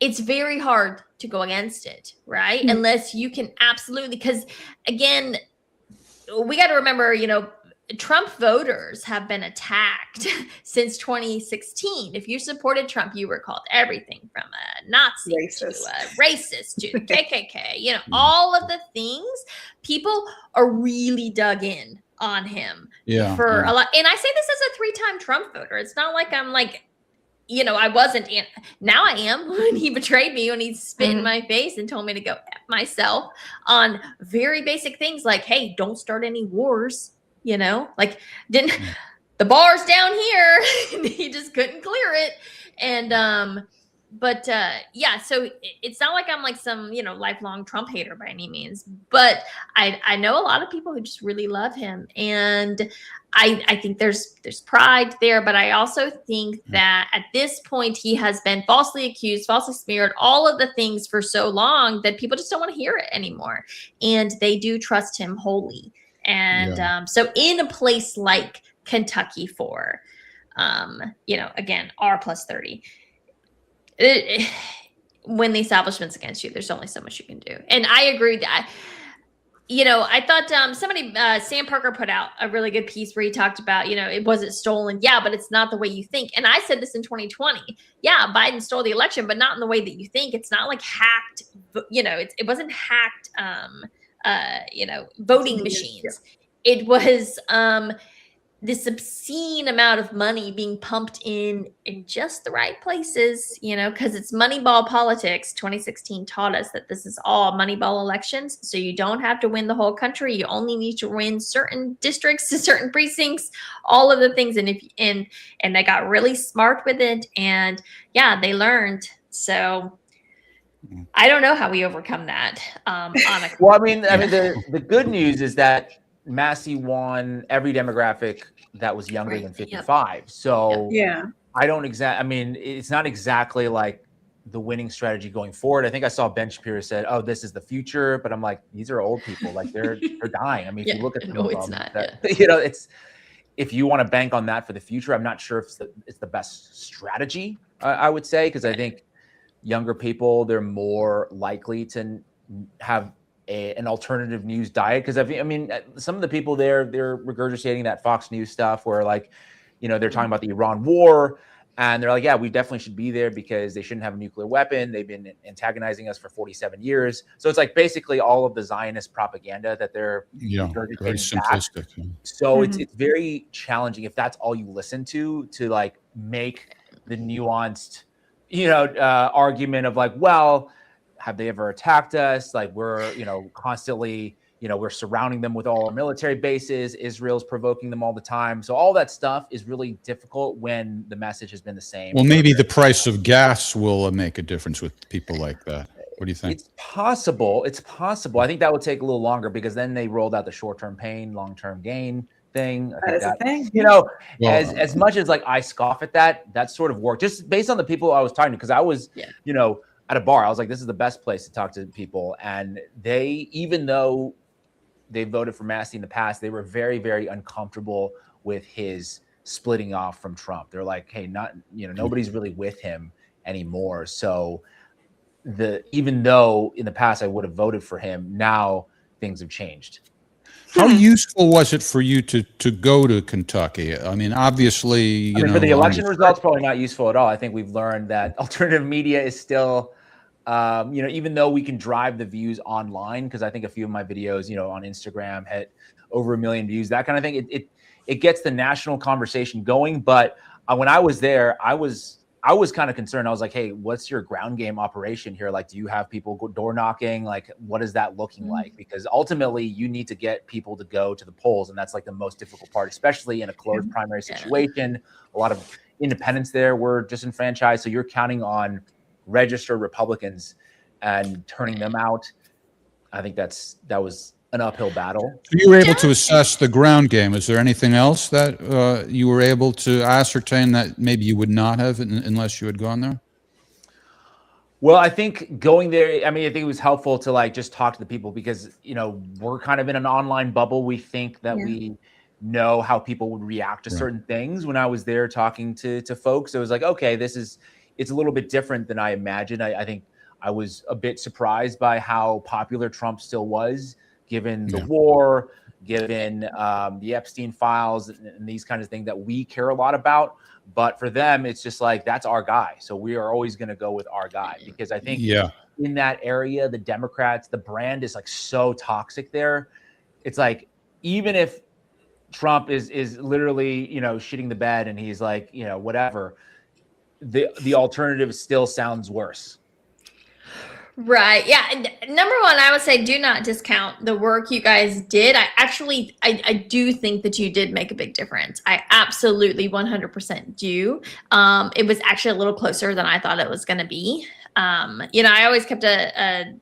it's very hard to go against it, right? Unless you can absolutely, because again, we got to remember, Trump voters have been attacked since 2016. If you supported Trump, you were called everything from a Nazi to a racist to KKK, all of the things. People are really dug in on him Yeah, for yeah. a lot. And I say this as a 3-time Trump voter. It's not like I'm like, I wasn't. Now I am. When he betrayed me, when he spit in my face and told me to go F myself on very basic things like, hey, don't start any wars. Like didn't the bar's down here. And he just couldn't clear it. And but yeah, so it's not like I'm like some lifelong Trump hater by any means, but I know a lot of people who just really love him, and I think there's pride there, but I also think that at this point he has been falsely accused, falsely smeared, all of the things for so long that people just don't want to hear it anymore, and they do trust him wholly. And so in a place like Kentucky for again, R plus 30. When the establishment's against you, there's only so much you can do. And I agree that, I thought somebody, Sam Parker put out a really good piece where he talked about, it wasn't stolen. Yeah, but it's not the way you think. And I said this in 2020. Yeah, Biden stole the election, but not in the way that you think. It's not like hacked, it wasn't hacked, voting machines. It was this obscene amount of money being pumped in just the right places, because it's Moneyball politics. 2016 taught us that this is all Moneyball elections. So you don't have to win the whole country. You only need to win certain districts, certain precincts, all of the things. And they got really smart with it. And yeah, they learned. So I don't know how we overcome that. Well, I mean, the good news is that Massie won every demographic that was younger than 55. Yep. So yeah, I don't it's not exactly like the winning strategy going forward. I think I saw Ben Shapiro said, "Oh, this is the future," but I'm like, these are old people, like they're dying. I mean, if you look at it's if you want to bank on that for the future, I'm not sure if it's the best strategy. I would say, because I think younger people, they're more likely to have an alternative news diet, because some of the people they're regurgitating that Fox News stuff where they're talking about the Iran war, and they're like, yeah, we definitely should be there because they shouldn't have a nuclear weapon. They've been antagonizing us for 47 years. So it's like basically all of the Zionist propaganda that they're very simplistic. So it's very challenging if that's all you listen to like make the nuanced argument of like, well, have they ever attacked us? Like we're, constantly, we're surrounding them with all our military bases. Israel's provoking them all the time. So all that stuff is really difficult when the message has been the same. Well, maybe the price of gas will make a difference with people like that. What do you think? It's possible. I think that would take a little longer because then they rolled out the short-term pain, long-term gain thing. That is a thing. As much as like I scoff at that sort of work, just based on the people I was talking to, because I was, at a bar, I was like, this is the best place to talk to people. And even though they voted for Massie in the past, they were very, very uncomfortable with his splitting off from Trump. They're like, hey, nobody's really with him anymore. So even though in the past I would have voted for him, now things have changed. How useful was it for you to go to Kentucky? I mean, obviously, for the election results, probably not useful at all. I think we've learned that alternative media is still, even though we can drive the views online, because I think a few of my videos, on Instagram had over 1 million views, that kind of thing. It gets the national conversation going. But when I was there, I was kind of concerned. I was like, hey, what's your ground game operation here? Like, do you have people door knocking? Like, what is that looking like? Because ultimately you need to get people to go to the polls. And that's like the most difficult part, especially in a closed primary situation. A lot of independents there were disenfranchised. So you're counting on registered Republicans and turning them out. I think that was an uphill battle. You were able to assess the ground game. Is there anything else that you were able to ascertain that maybe you would not have unless you had gone there? Well, I think going there, I think it was helpful to just talk to the people because, we're kind of in an online bubble. We think that we know how people would react to certain things. When I was there talking to folks, it was like, okay, it's a little bit different than I imagined. I think I was a bit surprised by how popular Trump still was, given the war, given the Epstein files and these kinds of things that we care a lot about. But for them, it's just like, that's our guy. So we are always going to go with our guy, because I think in that area, the Democrats, the brand is like so toxic there. It's like, even if Trump is literally, shitting the bed, and he's like, whatever. The alternative still sounds worse. Right. Yeah. And number one, I would say do not discount the work you guys did. I do think that you did make a big difference. I absolutely 100% do. It was actually a little closer than I thought it was going to be. I always kept a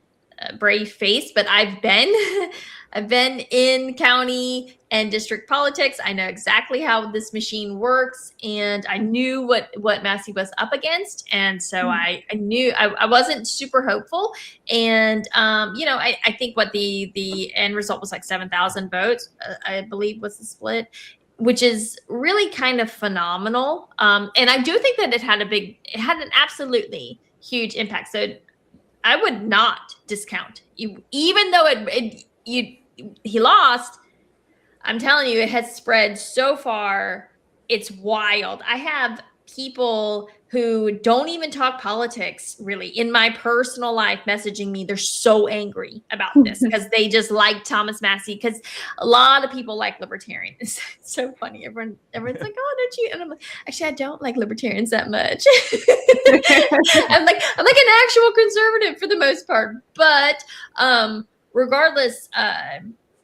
brave face, but I've been in county and district politics. I know exactly how this machine works, and I knew what Massie was up against. And so I knew I wasn't super hopeful. And, I think what the end result was like 7,000 votes, I believe was the split, which is really kind of phenomenal. And I do think that it had an absolutely huge impact. So I would not discount you, even though he lost. I'm telling you, it has spread so far. It's wild. I have people who don't even talk politics really in my personal life messaging me. They're so angry about this because they just like Thomas Massie, because a lot of people like libertarians. It's so funny. Everyone's like, oh, don't you? And I'm like, actually, I don't like libertarians that much. I'm like an actual conservative for the most part. But regardless,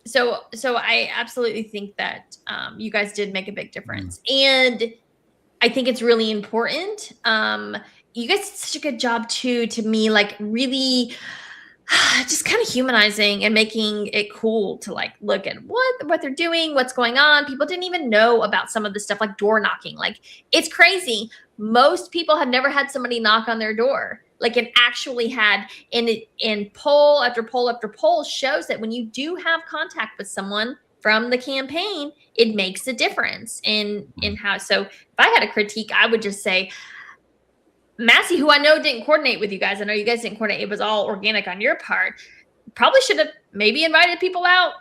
so I absolutely think that you guys did make a big difference. And I think it's really important. You guys did such a good job too, to me, like really just kind of humanizing and making it cool to like look at what they're doing, what's going on. People didn't even know about some of the stuff like door knocking. Like, it's crazy. Most people have never had somebody knock on their door. Like, it actually had, in poll after poll after poll shows that when you do have contact with someone from the campaign, it makes a difference in how. So if I had a critique, I would just say, Massie, who I know didn't coordinate with you guys, I know you guys didn't coordinate, it was all organic on your part, probably should have maybe invited people out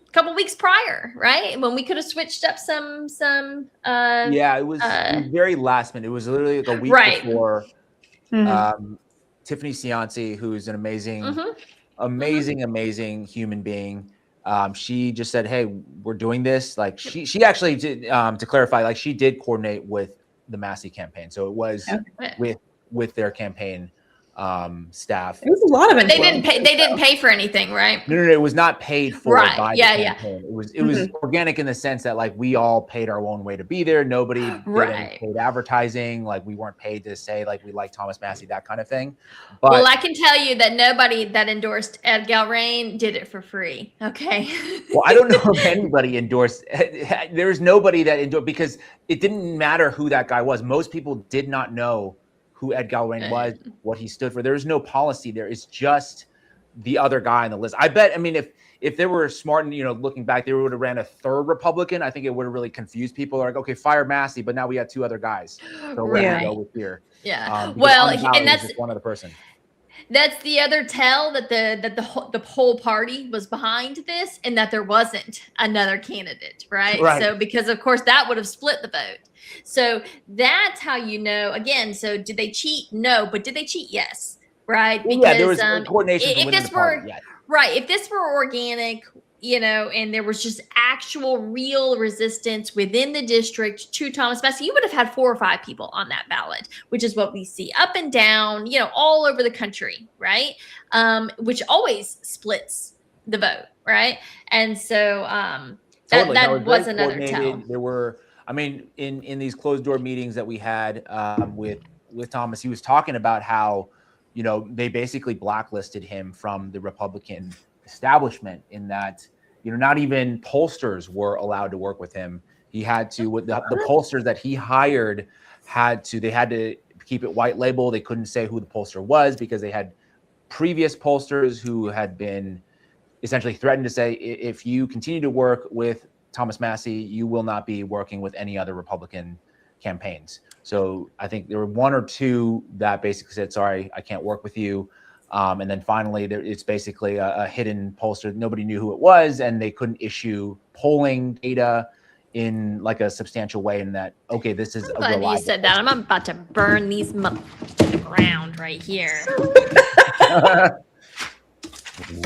a couple weeks prior, right? When we could have switched up some it was very last minute. It was literally like a week before. Tiffany Cianci, who's an amazing human being. She just said, "Hey, we're doing this." Like, she actually did, to clarify, like, she did coordinate with the Massie campaign, so it was with their campaign staff. It was a lot of it. They didn't pay for anything, right? No, it was not paid for by the campaign. Yeah. It was organic in the sense that, like, we all paid our own way to be there. Nobody did any paid advertising. Like, we weren't paid to say like we like Thomas Massie, that kind of thing. But well, I can tell you that nobody that endorsed Ed Galrain did it for free. Okay. Well, I don't know if anybody endorsed. There's nobody that endorsed, because it didn't matter who that guy was. Most people did not know who Ed Galrain was, what he stood for. There is no policy there. It's just the other guy on the list. I bet, I mean, if they were smart and, looking back, they would have ran a third Republican. I think it would have really confused people. Like, okay, fire Massie, but now we have two other guys. So we're going to go with here. Yeah. Well, and that's just one other person. That's the other tell that the whole party was behind this, and that there wasn't another candidate, right? So because of course that would have split the vote. So that's how you know. Again, so did they cheat? No, but did they cheat? Yes, right? Because there was coordination. If this were if this were organic, and there was just actual real resistance within the district to Thomas Massie, you would have had 4 or 5 people on that ballot, which is what we see up and down, all over the country, right? Which always splits the vote, right? And so that was another tell. There were, I mean, in these closed door meetings that we had with Thomas, he was talking about how, they basically blacklisted him from the Republican establishment, in that, not even pollsters were allowed to work with him. He had to, with the pollsters that he hired, they had to keep it white label. They couldn't say who the pollster was, because they had previous pollsters who had been essentially threatened to say, if you continue to work with Thomas Massie, you will not be working with any other Republican campaigns. So I think there were 1 or 2 that basically said, sorry, I can't work with you. And then finally, it's basically a hidden pollster. Nobody knew who it was, and they couldn't issue polling data in like a substantial way. In that, okay, this is. I'm glad you said that. I'm about to burn these to the ground right here.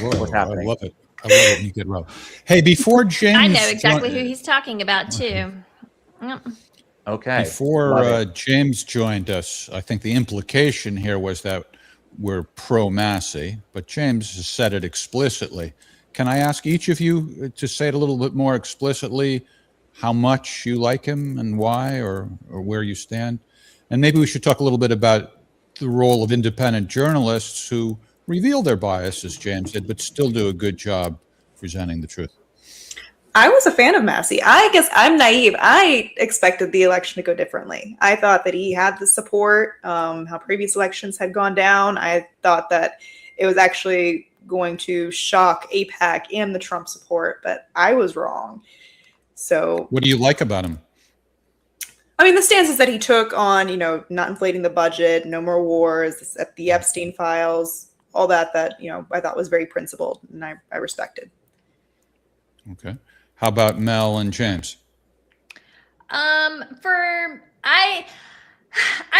What's happening? I love it. I love it when you get row. Hey, before James, I know exactly who he's talking about too. Yep. Okay. Before James joined us, I think the implication here was that we're pro Massie, but James has said it explicitly. Can I ask each of you to say it a little bit more explicitly, how much you like him and why, or where you stand? And maybe we should talk a little bit about the role of independent journalists who reveal their biases, James did, but still do a good job presenting the truth. I was a fan of Massie. I guess I'm naive. I expected the election to go differently. I thought that he had the support, how previous elections had gone down. I thought that it was actually going to shock AIPAC and the Trump support, but I was wrong. So what do you like about him? I mean, the stances that he took on, you know, not inflating the budget, no more wars, the Epstein files, all that, you know, I thought was very principled and I respected. Okay. How about Mel and James? I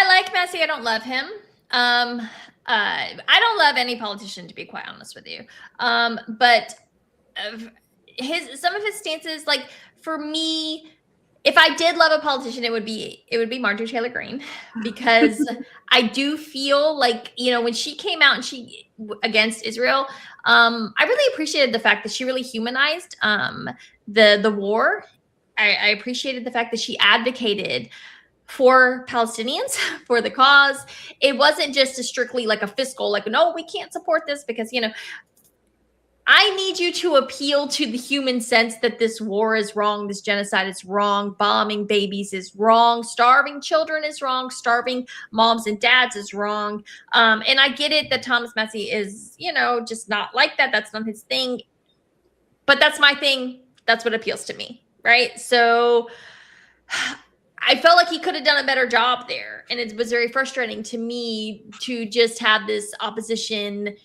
like Massie. I don't love him. I don't love any politician, to be quite honest with you. But some of his stances, like for me, if I did love a politician, it would be Marjorie Taylor Greene, because I do feel like, you know, when she came out and she against Israel, I really appreciated the fact that she really humanized the war. I appreciated the fact that she advocated for Palestinians, for the cause. It wasn't just a strictly like a fiscal, like, no, we can't support this because, you know, I need you to appeal to the human sense that this war is wrong, this genocide is wrong, bombing babies is wrong, starving children is wrong, starving moms and dads is wrong. And I get it that Thomas Massie is, you know, just not like that. That's not his thing. But that's my thing. That's what appeals to me, right? So I felt like he could have done a better job there. And it was very frustrating to me to just have this opposition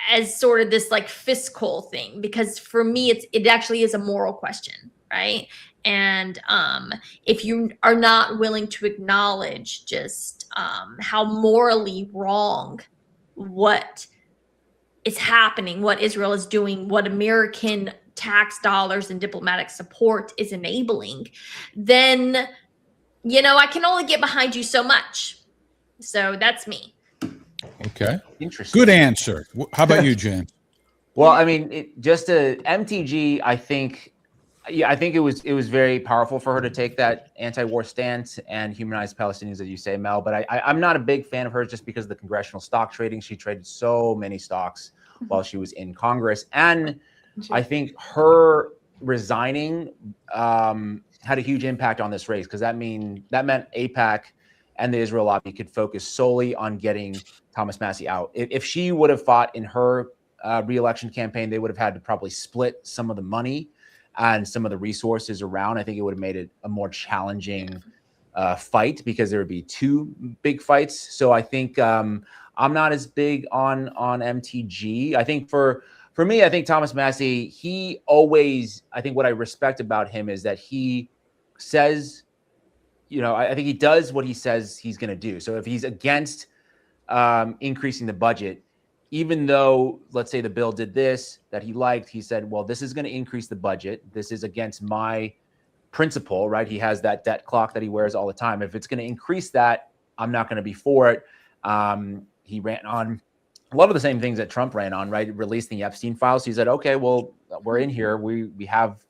as sort of this like fiscal thing, because for me, it actually is a moral question, right? And if you are not willing to acknowledge just how morally wrong what is happening, what Israel is doing, what American tax dollars and diplomatic support is enabling, then, you know, I can only get behind you so much. So that's me. Okay. Interesting. Good answer. How about you, James? Well, I mean, MTG, I think it was very powerful for her to take that anti-war stance and humanize Palestinians, as you say, Mel. But I'm not a big fan of hers just because of the congressional stock trading. She traded so many stocks while she was in Congress. And I think her resigning had a huge impact on this race, because that meant AIPAC and the Israel lobby could focus solely on getting Thomas Massie out. If she would have fought in her re-election campaign, they would have had to probably split some of the money and some of the resources around. I think it would have made it a more challenging fight, because there would be two big fights. So I think I'm not as big on MTG. I think for me, I think Thomas Massie, he always, I think what I respect about him is that he says, you know, I think he does what he says he's going to do. So if he's against increasing the budget, even though, let's say, the bill did this that he liked, he said, well, this is going to increase the budget. This is against my principle, right? He has that debt clock that he wears all the time. If it's going to increase that, I'm not going to be for it. He ran on a lot of the same things that Trump ran on, right? Releasing the Epstein files. So he said, okay, well, we're in here. We have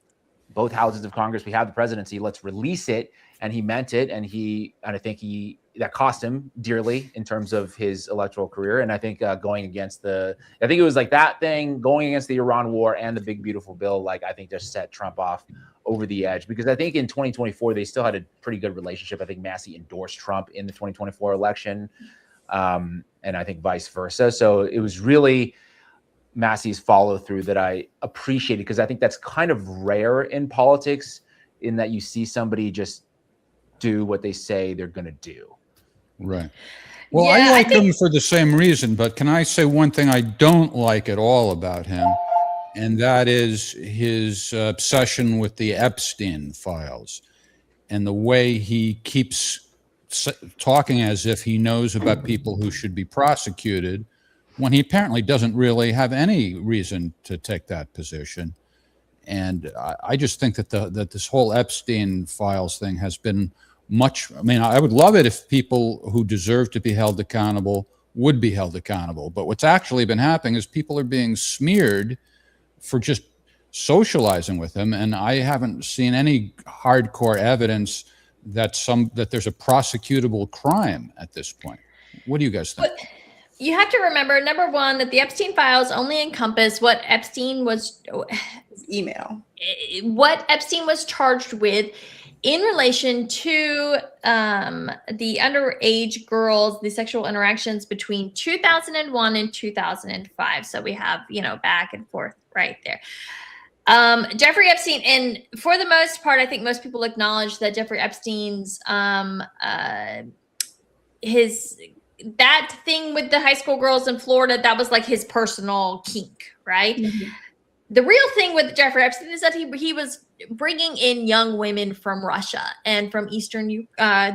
both houses of Congress. We have the presidency. Let's release it. And he meant it. And I think that cost him dearly in terms of his electoral career. And I think I think it was like that thing, going against the Iran war and the big, beautiful bill, like I think just set Trump off over the edge, because I think in 2024, they still had a pretty good relationship. I think Massie endorsed Trump in the 2024 election. And I think vice versa. So it was really Massie's follow through that I appreciated, because I think that's kind of rare in politics, in that you see somebody just do what they say they're going to do. Right. Well, Yeah, I like him for the same reason, but can I say one thing I don't like at all about him? And that is his obsession with the Epstein files and the way he keeps talking as if he knows about people who should be prosecuted, when he apparently doesn't really have any reason to take that position. And I just think that this whole Epstein files thing has been much. I mean, I would love it if people who deserve to be held accountable would be held accountable. But what's actually been happening is people are being smeared for just socializing with him. And I haven't seen any hardcore evidence that there's a prosecutable crime at this point. What do you guys think? But you have to remember, number one, that the Epstein files only encompass what Epstein was Email. what Epstein was charged with in relation to the underage girls, the sexual interactions between 2001 and 2005. So we have, back and forth right there. Jeffrey Epstein, and for the most part, I think most people acknowledge that Jeffrey Epstein's that thing with the high school girls in Florida, that was like his personal kink, right? Mm-hmm. The real thing with Jeffrey Epstein is that he was bringing in young women from Russia and from the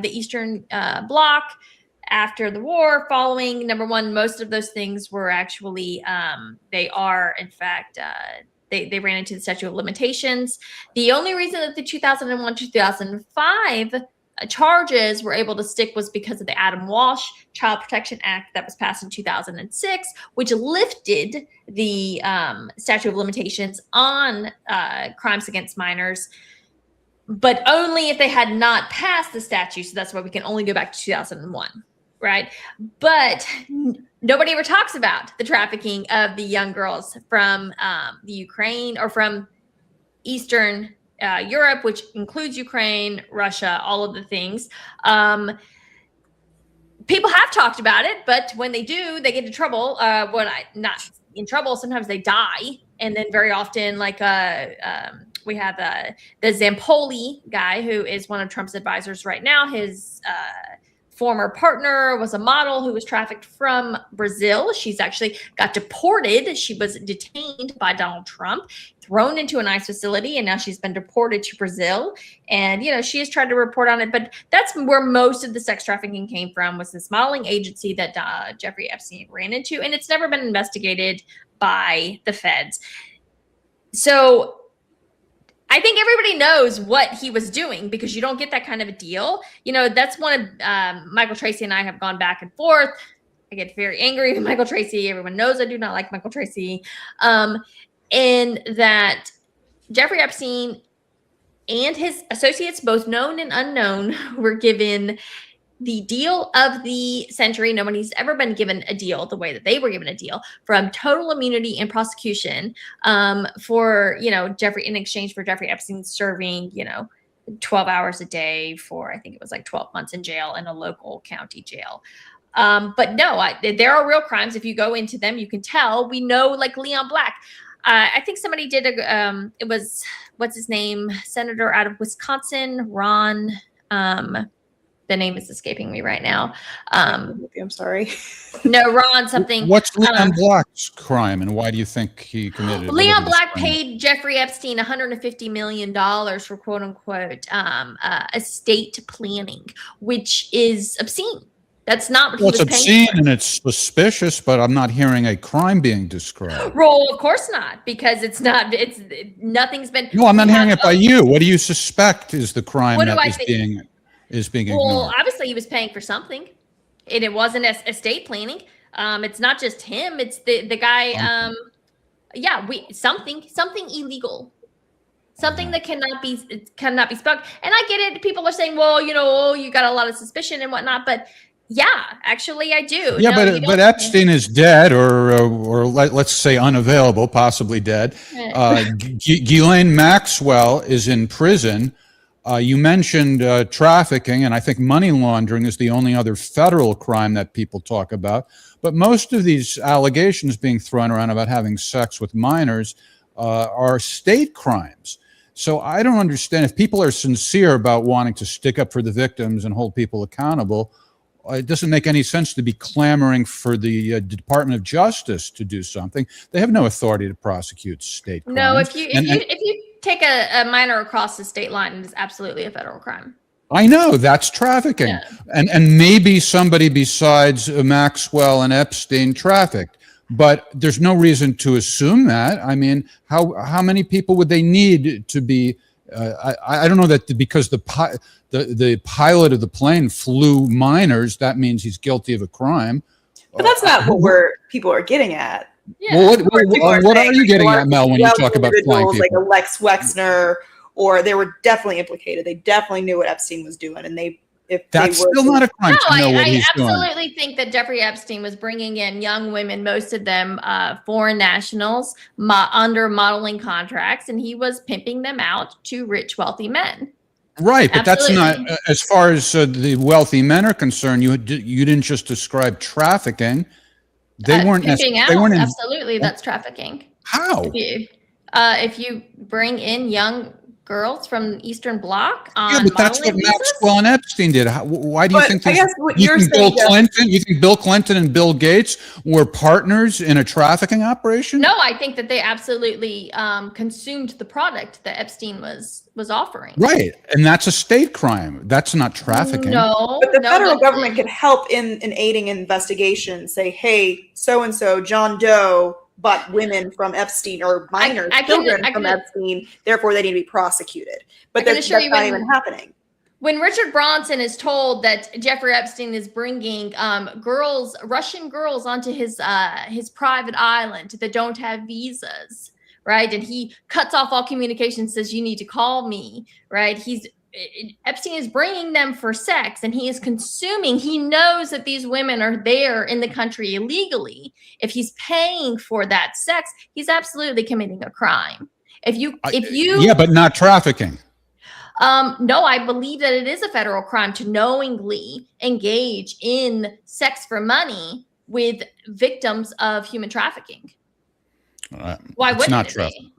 Eastern Bloc after the war. Following, number one, most of those things were actually they ran into the statute of limitations. The only reason that the 2001-2005 charges were able to stick was because of the Adam Walsh Child Protection Act that was passed in 2006, which lifted the statute of limitations on crimes against minors, but only if they had not passed the statute. So that's why we can only go back to 2001, right? But nobody ever talks about the trafficking of the young girls from the Ukraine or from Eastern Europe, which includes Ukraine, Russia, all of the things. People have talked about it, but when they do, they get into trouble. Not in trouble, sometimes they die. And then very often, like we have the Zampoli guy, who is one of Trump's advisors right now. His former partner was a model who was trafficked from Brazil. She's actually got deported. She was detained by Donald Trump, thrown into an ICE facility, and now she's been deported to Brazil. And, she has tried to report on it, but that's where most of the sex trafficking came from, was this modeling agency that Jeffrey Epstein ran into, and it's never been investigated by the feds. So I think everybody knows what he was doing, because you don't get that kind of a deal. That's one of Michael Tracy and I have gone back and forth. I get very angry with Michael Tracy. Everyone knows I do not like Michael Tracy. And that Jeffrey Epstein and his associates, both known and unknown, were given the deal of the century. Nobody's ever been given a deal the way that they were given a deal, from total immunity and prosecution for, Jeffrey, in exchange for Jeffrey Epstein serving, 12 hours a day for, I think it was like 12 months in jail in a local county jail. But no, there are real crimes. If you go into them, you can tell. We know, like Leon Black. I think somebody did it was, what's his name? Senator out of Wisconsin, Ron, the name is escaping me right now. I'm sorry. No, Ron something. What's Leon Black's crime, and why do you think he committed it? Leon Black paid Jeffrey Epstein $150 million for quote unquote estate planning, which is obscene. That's not what he was paying for. It's obscene and it's suspicious, but I'm not hearing a crime being described. Well, of course not, because nothing's been. No, I'm not hearing it by you. What do you suspect is the crime that is being ignored? Well, obviously he was paying for something, and it wasn't estate planning. It's not just him. It's the guy. Something illegal. Something that cannot be spoken. And I get it. People are saying, well, you got a lot of suspicion and whatnot, but yeah, actually I do. Yeah, but Epstein is dead, or let's say unavailable, possibly dead. Ghislaine Maxwell is in prison. You mentioned trafficking, and I think money laundering is the only other federal crime that people talk about. But most of these allegations being thrown around about having sex with minors are state crimes. So I don't understand, if people are sincere about wanting to stick up for the victims and hold people accountable, it doesn't make any sense to be clamoring for the Department of Justice to do something. They have no authority to prosecute state crimes. No, if you take a minor across the state line, it is absolutely a federal crime. I know, that's trafficking. Yeah. And maybe somebody besides Maxwell and Epstein trafficked. but there's no reason to assume that. I mean, how many people would they need to be? I don't know that because the pilot of the plane flew minors, that means he's guilty of a crime. But that's not what people are getting at. Yeah. Well, what are you getting at, Mel, when you talk about flying people? Like a Lex Wexner, or they were definitely implicated. They definitely knew what Epstein was doing, and that's still not a crime to know what he's doing. I absolutely think that Jeffrey Epstein was bringing in young women, most of them foreign nationals, under modeling contracts, and he was pimping them out to rich, wealthy men. Right, but Absolutely. that's not, as far as the wealthy men are concerned, you didn't just describe trafficking. They weren't pimping out. They weren't Absolutely, that's trafficking. How? If you bring in young girls from the Eastern Bloc on yeah, but that's what modeling visas? Maxwell and Epstein did. Why do you think? I guess what you you're think saying, Bill Clinton? You think Bill Clinton and Bill Gates were partners in a trafficking operation? No, I think that they absolutely consumed the product that Epstein was offering. Right, and that's a state crime. That's not trafficking. No, but the federal government could help in aiding investigations. Say, hey, so and so, John Doe bought women from Epstein or minors, children from Epstein. Therefore, they need to be prosecuted. But that's not even happening. When Richard Branson is told that Jeffrey Epstein is bringing Russian girls onto his private island that don't have visas, right? And he cuts off all communication, says, you need to call me, right? Epstein is bringing them for sex, and he is consuming. He knows that these women are there in the country illegally. If he's paying for that sex, he's absolutely committing a crime. Yeah, but not trafficking. No, I believe that it is a federal crime to knowingly engage in sex for money with victims of human trafficking. Why wouldn't it be?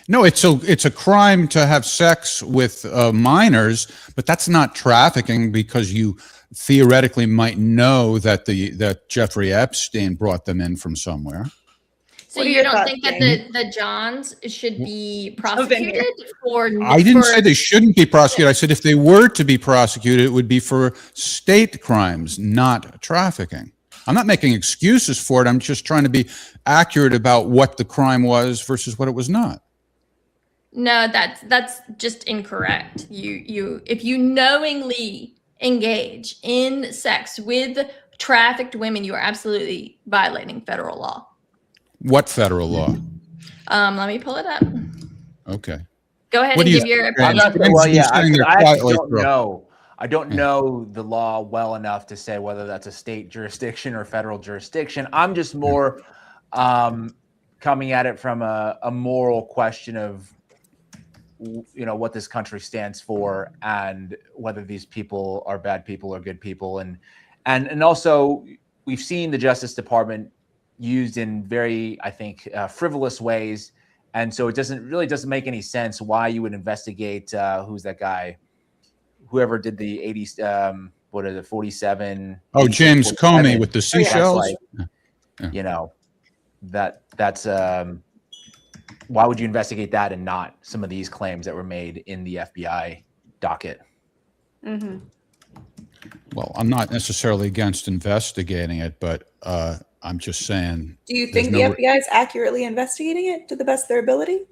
No, it's a crime to have sex with minors, but that's not trafficking because you theoretically might know that Jeffrey Epstein brought them in from somewhere. So you don't think that the Johns should be prosecuted for? I didn't say they shouldn't be prosecuted. I said if they were to be prosecuted, it would be for state crimes, not trafficking. I'm not making excuses for it. I'm just trying to be accurate about what the crime was versus what it was not. No, that's just incorrect. If you knowingly engage in sex with trafficked women, you are absolutely violating federal law. What federal law? Let me pull it up. Okay. Go ahead and give your opinion. I don't know the law well enough to say whether that's a state jurisdiction or federal jurisdiction. I'm just more coming at it from a moral question of, what this country stands for and whether these people are bad people or good people. And also we've seen the Justice Department used in very, I think, frivolous ways. And so it doesn't make any sense why you would investigate, who's that guy? Whoever did the 80s, 47. Oh, James Comey with the seashells. That's why would you investigate that and not some of these claims that were made in the FBI docket? Mm-hmm. Well, I'm not necessarily against investigating it, but I'm just saying. Do you think the FBI is accurately investigating it to the best of their ability,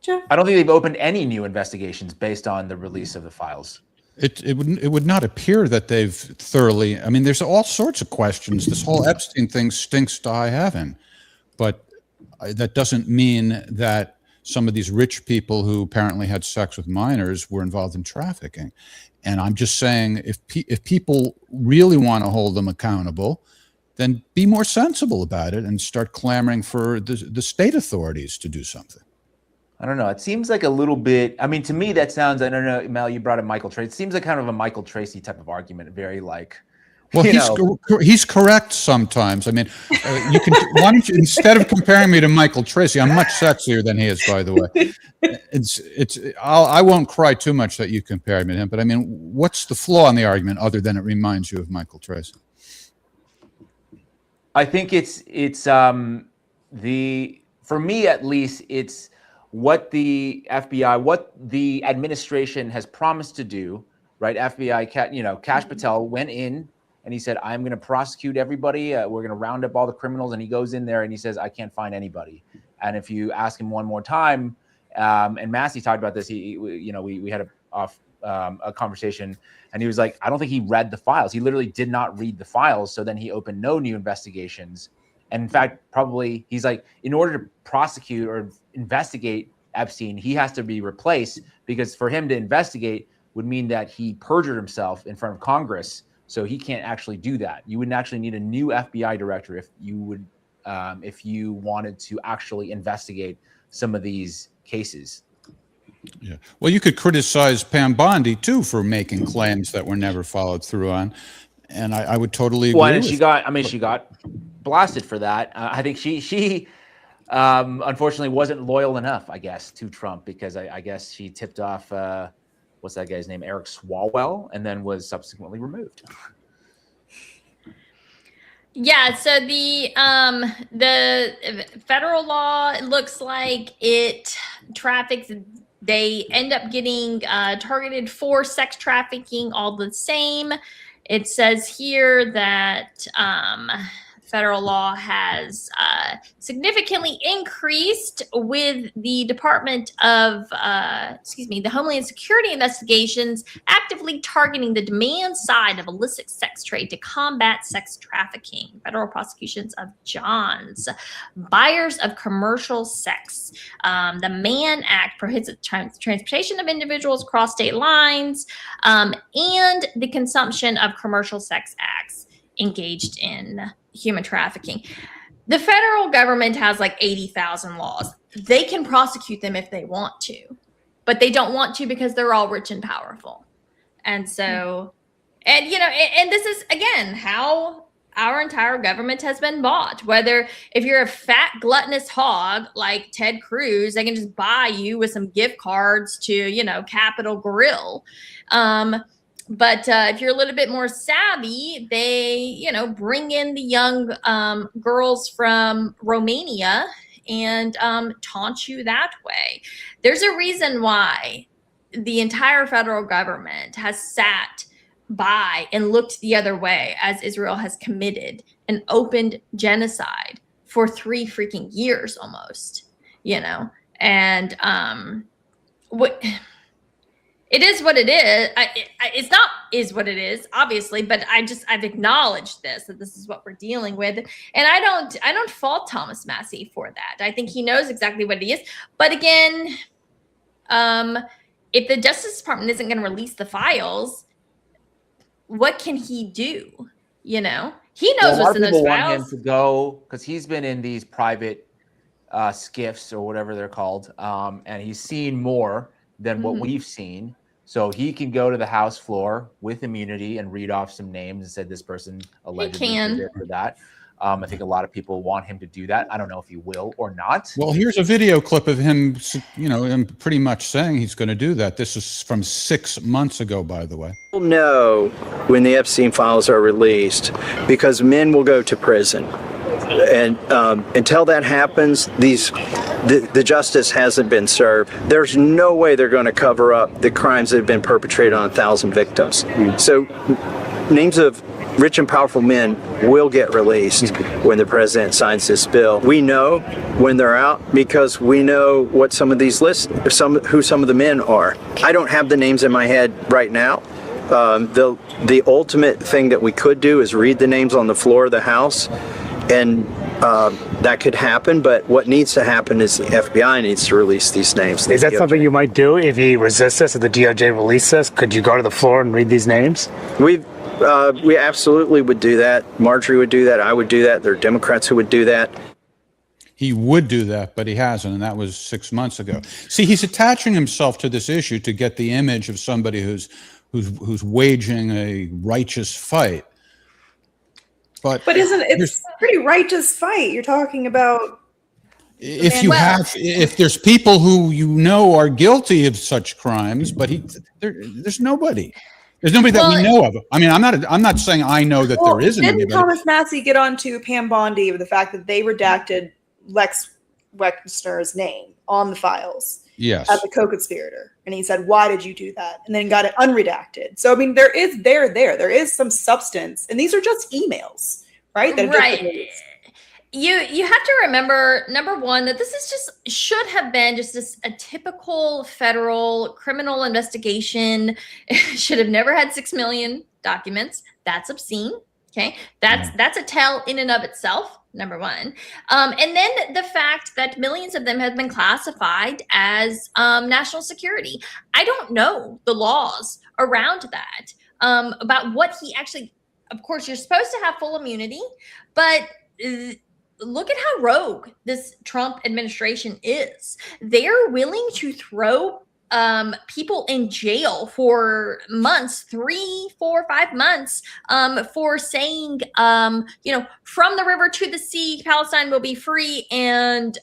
Jeff? I don't think they've opened any new investigations based on the release of the files. It would not appear that they've thoroughly. I mean, there's all sorts of questions. This whole Epstein thing stinks to high heaven, but that doesn't mean that some of these rich people who apparently had sex with minors were involved in trafficking. And I'm just saying, if people really want to hold them accountable, then be more sensible about it and start clamoring for the state authorities to do something. I don't know. It seems like a little bit. I mean, to me, that sounds. I don't know, Mel. You brought up Michael Tracy. It seems like kind of a Michael Tracy type of argument. Very like. Well, he's correct sometimes. I mean, you can. Why don't you, instead of comparing me to Michael Tracy, I'm much sexier than he is, by the way. I won't cry too much that you compared me to him, but I mean, what's the flaw in the argument other than it reminds you of Michael Tracy? I think it's for me at least, it's what the FBI, what the administration has promised to do, right? FBI, Kash Patel went in and he said, I'm going to prosecute everybody. We're going to round up all the criminals. And he goes in there and he says, I can't find anybody. And if you ask him one more time, and Massie talked about this, we had a conversation, and he was like, I don't think he read the files. He literally did not read the files. So then he opened no new investigations. And in fact, probably he's like, in order to prosecute or investigate Epstein, he has to be replaced, because for him to investigate would mean that he perjured himself in front of Congress. So he can't actually do that. You would actually need a new FBI director if you wanted to actually investigate some of these cases. Yeah. Well, you could criticize Pam Bondi too for making claims that were never followed through on, and I would totally agree. Well, and she got blasted for that. I think she unfortunately wasn't loyal enough, I guess, to Trump, because I guess she tipped off what's that guy's name, Eric Swalwell, and then was subsequently removed. Yeah, so the federal law, it looks like it traffics. They end up getting targeted for sex trafficking all the same. It says here that federal law has significantly increased with the Department of, the Homeland Security investigations actively targeting the demand side of illicit sex trade to combat sex trafficking. Federal prosecutions of Johns, buyers of commercial sex. The Mann Act prohibits transportation of individuals across state lines, and the consumption of commercial sex acts engaged in human trafficking. The federal government has like 80,000 laws. They can prosecute them if they want to, but they don't want to because they're all rich and powerful. And so, and this is again how our entire government has been bought. Whether if you're a fat gluttonous hog like Ted Cruz, they can just buy you with some gift cards to, Capitol Grill. But if you're a little bit more savvy, they, bring in the young girls from Romania and taunt you that way. There's a reason why the entire federal government has sat by and looked the other way as Israel has committed an open genocide for 3 freaking years almost, and what... It is what it is. It's not is what it is, obviously, but I've acknowledged that this is what we're dealing with, and I don't fault Thomas Massie for that. I think he knows exactly what it is. But again, if the Justice Department isn't going to release the files, what can he do? He knows what's in those files. Want him to go because he's been in these private skiffs or whatever they're called, and he's seen more than what we've seen. So he can go to the House floor with immunity and read off some names and said this person allegedly did it for that. I think a lot of people want him to do that. I don't know if he will or not. Well, here's a video clip of him, him pretty much saying he's going to do that. This is from 6 months ago, by the way. We'll know when the Epstein files are released because men will go to prison. And until that happens, the justice hasn't been served. There's no way they're going to cover up the crimes that have been perpetrated on 1,000 victims. So names of rich and powerful men will get released when the president signs this bill. We know when they're out because we know what some of these lists, who some of the men are. I don't have the names in my head right now. The ultimate thing that we could do is read the names on the floor of the House. And that could happen, but what needs to happen is the FBI needs to release these names. Is that something you might do if he resists this, if the DOJ releases this? Could you go to the floor and read these names? We absolutely would do that. Marjorie would do that. I would do that. There are Democrats who would do that. He would do that, but he hasn't, and that was 6 months ago. See, he's attaching himself to this issue to get the image of somebody who's waging a righteous fight. But it's a pretty righteous fight? You're talking about if there's people who are guilty of such crimes, but there's nobody. There's nobody that we know of. I mean, I'm not saying I know that there isn't anybody. Didn't Thomas Massie get onto Pam Bondi with the fact that they redacted Lex Wexner's name on the files? Yes. as a co-conspirator. And he said, why did you do that? And then got it unredacted. So, I mean, there is some substance. And these are just emails, right? That have just been released. You have to remember, number one, that this is should have been just a typical federal criminal investigation. Should have never had 6 million documents. That's obscene. Okay, that's a tell in and of itself. Number one, and then the fact that millions of them have been classified as national security. I don't know the laws around that about what he actually. Of course, you're supposed to have full immunity, but look at how rogue this Trump administration is. They're willing to throw people in jail for months, 3, 4, 5 months, for saying, from the river to the sea, Palestine will be free, and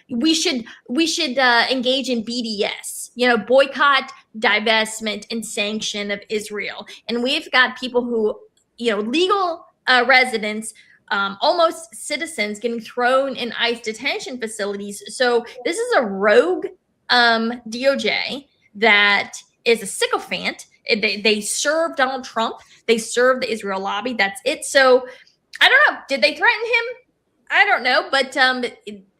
we should engage in BDS, boycott, divestment, and sanction of Israel. And we've got people who, legal residents, almost citizens, getting thrown in ICE detention facilities. So this is a rogue DOJ that is a sycophant. They serve Donald Trump. They serve the Israel lobby. That's it. So I don't know. Did they threaten him? I don't know. But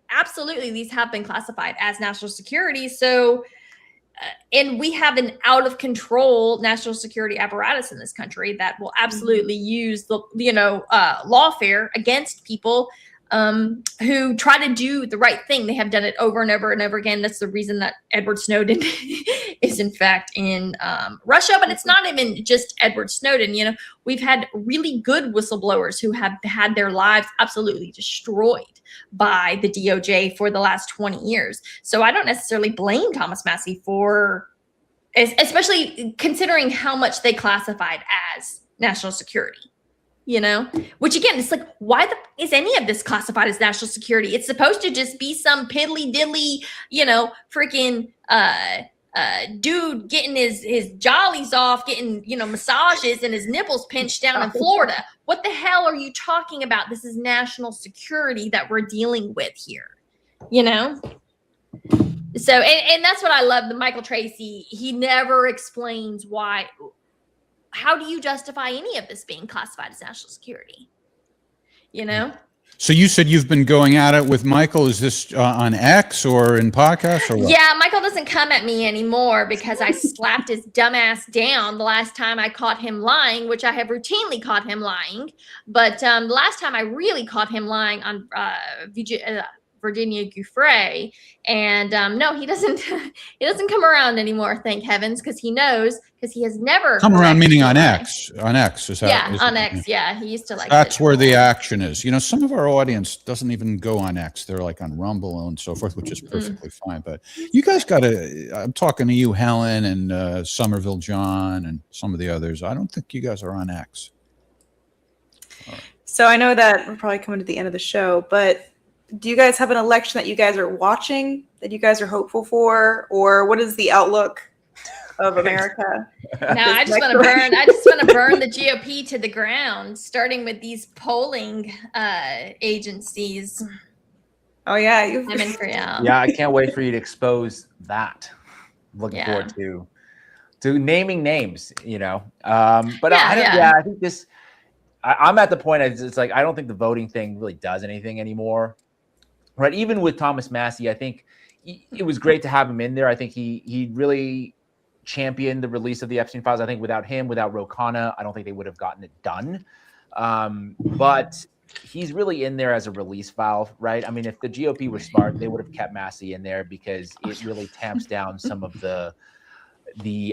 absolutely, these have been classified as national security. So, and we have an out of control national security apparatus in this country that will absolutely use the lawfare against people who try to do the right thing. They have done it over and over and over again. That's the reason that Edward Snowden is in fact in Russia, but it's not even just Edward Snowden. We've had really good whistleblowers who have had their lives absolutely destroyed by the DOJ for the last 20 years. So I don't necessarily blame Thomas Massie for, especially considering how much they classified as national security. Which again, it's like, why is any of this classified as national security? It's supposed to just be some piddly diddly, freaking dude getting his jollies off, getting, massages and his nipples pinched down in Florida. What the hell are you talking about? This is national security that we're dealing with here, So, and that's what I love. The Michael Tracy, he never explains why. How do you justify any of this being classified as national security? So you said you've been going at it with Michael. Is this on X or in podcasts or what? Yeah, Michael doesn't come at me anymore because I slapped his dumbass down the last time I caught him lying, which I have routinely caught him lying. But the last time I really caught him lying on Virginia Giuffre, and no, he doesn't come around anymore, thank heavens, because he knows, because he has never come around, meaning on X. On X, is that? Yeah, on X. Yeah, he used to like. That's where the action is. Some of our audience doesn't even go on X; they're like on Rumble and so forth, which is perfectly fine. But you guys got to. I'm talking to you, Helen, and Somerville John, and some of the others. I don't think you guys are on X. So I know that we're probably coming to the end of the show, but do you guys have an election that you guys are watching, that you guys are hopeful for, or what is the outlook of America? No, I just want to burn the GOP to the ground, starting with these polling agencies. Oh yeah, I'm in for you. Yeah, I can't wait for you to expose that. Looking forward to naming names, But I think this. I'm at the point. It's like I don't think the voting thing really does anything anymore. Right, even with Thomas Massie, I think it was great to have him in there. I think he really championed the release of the Epstein files. I think without him, without Ro Khanna, I don't think they would have gotten it done. But he's really in there as a release valve, right? I mean, if the GOP were smart, they would have kept Massie in there because it really tamps down some of the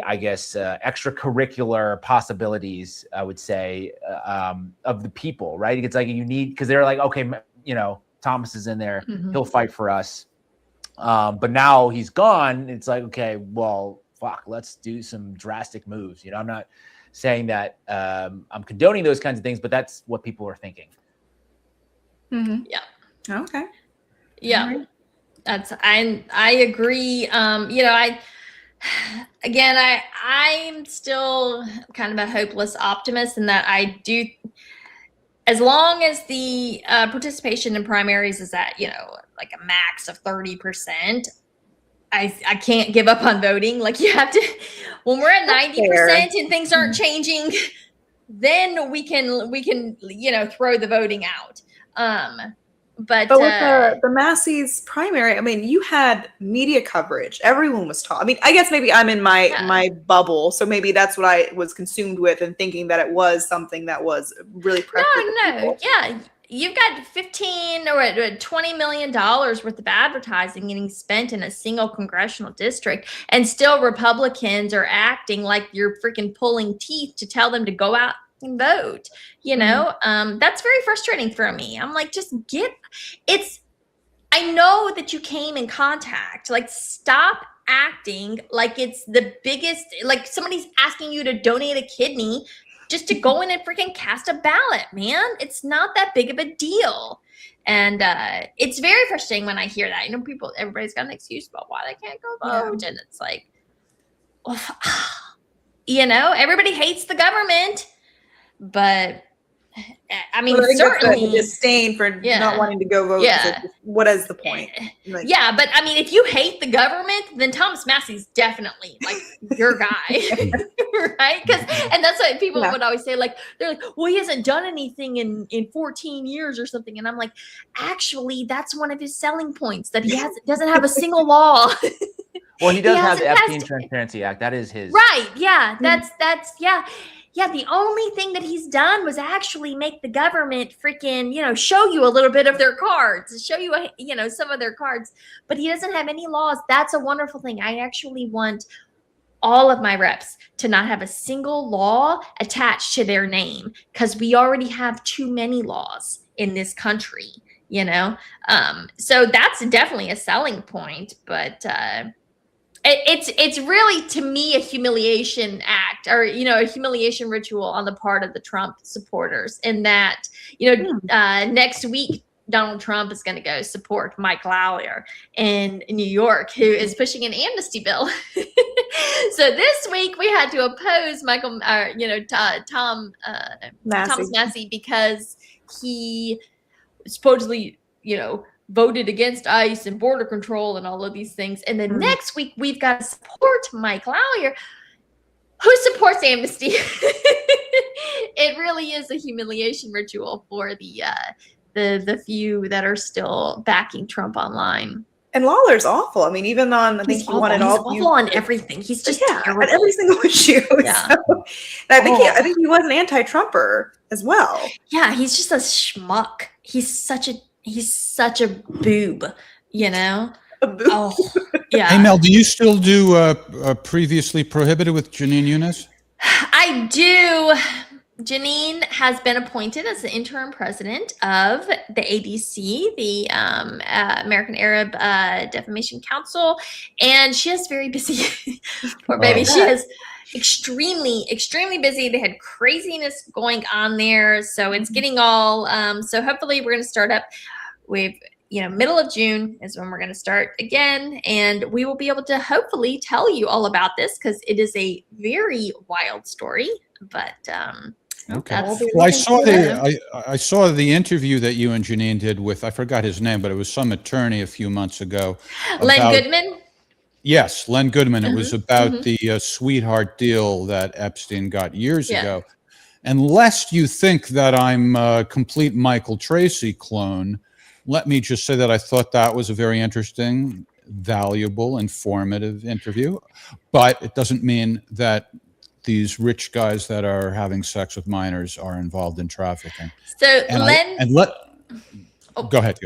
I guess extracurricular possibilities, I would say, of the people, right? It's like you need, because they're like, okay, Thomas is in there. He'll fight for us. But now he's gone. It's like, okay, well, fuck, let's do some drastic moves. I'm not saying that I'm condoning those kinds of things, but that's what people are thinking. Yeah. Okay. Yeah. Right. I agree. I'm still kind of a hopeless optimist in that I do, as long as the participation in primaries is at, like a max of 30%, I can't give up on voting. Like you have to, when we're at 90% and things aren't changing, then we can, you know, throw the voting out. But with the Massey's primary, I mean, you had media coverage. Everyone was talking. I mean, I guess maybe I'm in my bubble, so maybe that's what I was consumed with and thinking that it was something that was really no, yeah. You've got $15 or $20 million worth of advertising getting spent in a single congressional district, and still Republicans are acting like you're freaking pulling teeth to tell them to go out and vote. You know, that's very frustrating for me. I'm like, just I know that you came in contact. Like, stop acting like it's the biggest, like somebody's asking you to donate a kidney just to go in and freaking cast a ballot, man. It's not that big of a deal. And it's very frustrating when I hear that. You know, everybody's got an excuse about why they can't go vote. And it's like, well, you know, everybody hates the government. But I mean, certainly the disdain for not wanting to go vote. Yeah. What is the point? Like, yeah, but I mean, if you hate the government, then Thomas Massie's definitely like your guy, right? And that's what people would always say. Like, they're like, well, he hasn't done anything in 14 years or something. And I'm like, actually, that's one of his selling points, that he doesn't have a single law. Well, he does have the Epstein Transparency Act. That is his. Right. Yeah. That's yeah, the only thing that he's done was actually make the government freaking, you know, show you a little bit of their cards, show you, you know, some of their cards, but he doesn't have any laws. That's a wonderful thing. I actually want all of my reps to not have a single law attached to their name, because we already have too many laws in this country, you know? So that's definitely a selling point, but, it's really, to me, a humiliation act, or, you know, a humiliation ritual on the part of the Trump supporters, in that, you know, next week, Donald Trump is going to go support Mike Lawler in New York, who is pushing an amnesty bill. So this week we had to oppose Thomas Massie, because he supposedly, you know, voted against ICE and border control and all of these things. And then next week we've got to support Mike Lawler, who supports amnesty. It really is a humiliation ritual for the few that are still backing Trump online. And Lawler's awful. I mean, even on, I think he wanted all awful on everything. He's just terrible at every single issue. Yeah. So, I think he was an anti-Trumper as well. Yeah, he's just a schmuck. He's such a boob, you know? Oh, yeah. Hey, Mel, do you still do Previously Prohibited with Janine Younes? I do. Janine has been appointed as the interim president of the ADC, the American Arab Defamation Council, and she is very busy. Poor baby. She is extremely busy. They had craziness going on there, so it's getting all so hopefully we're going to start up with, you know, middle of June is when we're going to start again, and we will be able to hopefully tell you all about this, because it is a very wild story. But okay. Well, I saw the interview that you and Janine did with, I forgot his name, but it was some attorney a few months ago. Len Goodman. Yes, Len Goodman. It was about the sweetheart deal that Epstein got years ago. And lest you think that I'm a complete Michael Tracy clone, let me just say that I thought that was a very interesting, valuable, informative interview. But it doesn't mean that these rich guys that are having sex with minors are involved in trafficking. So go ahead.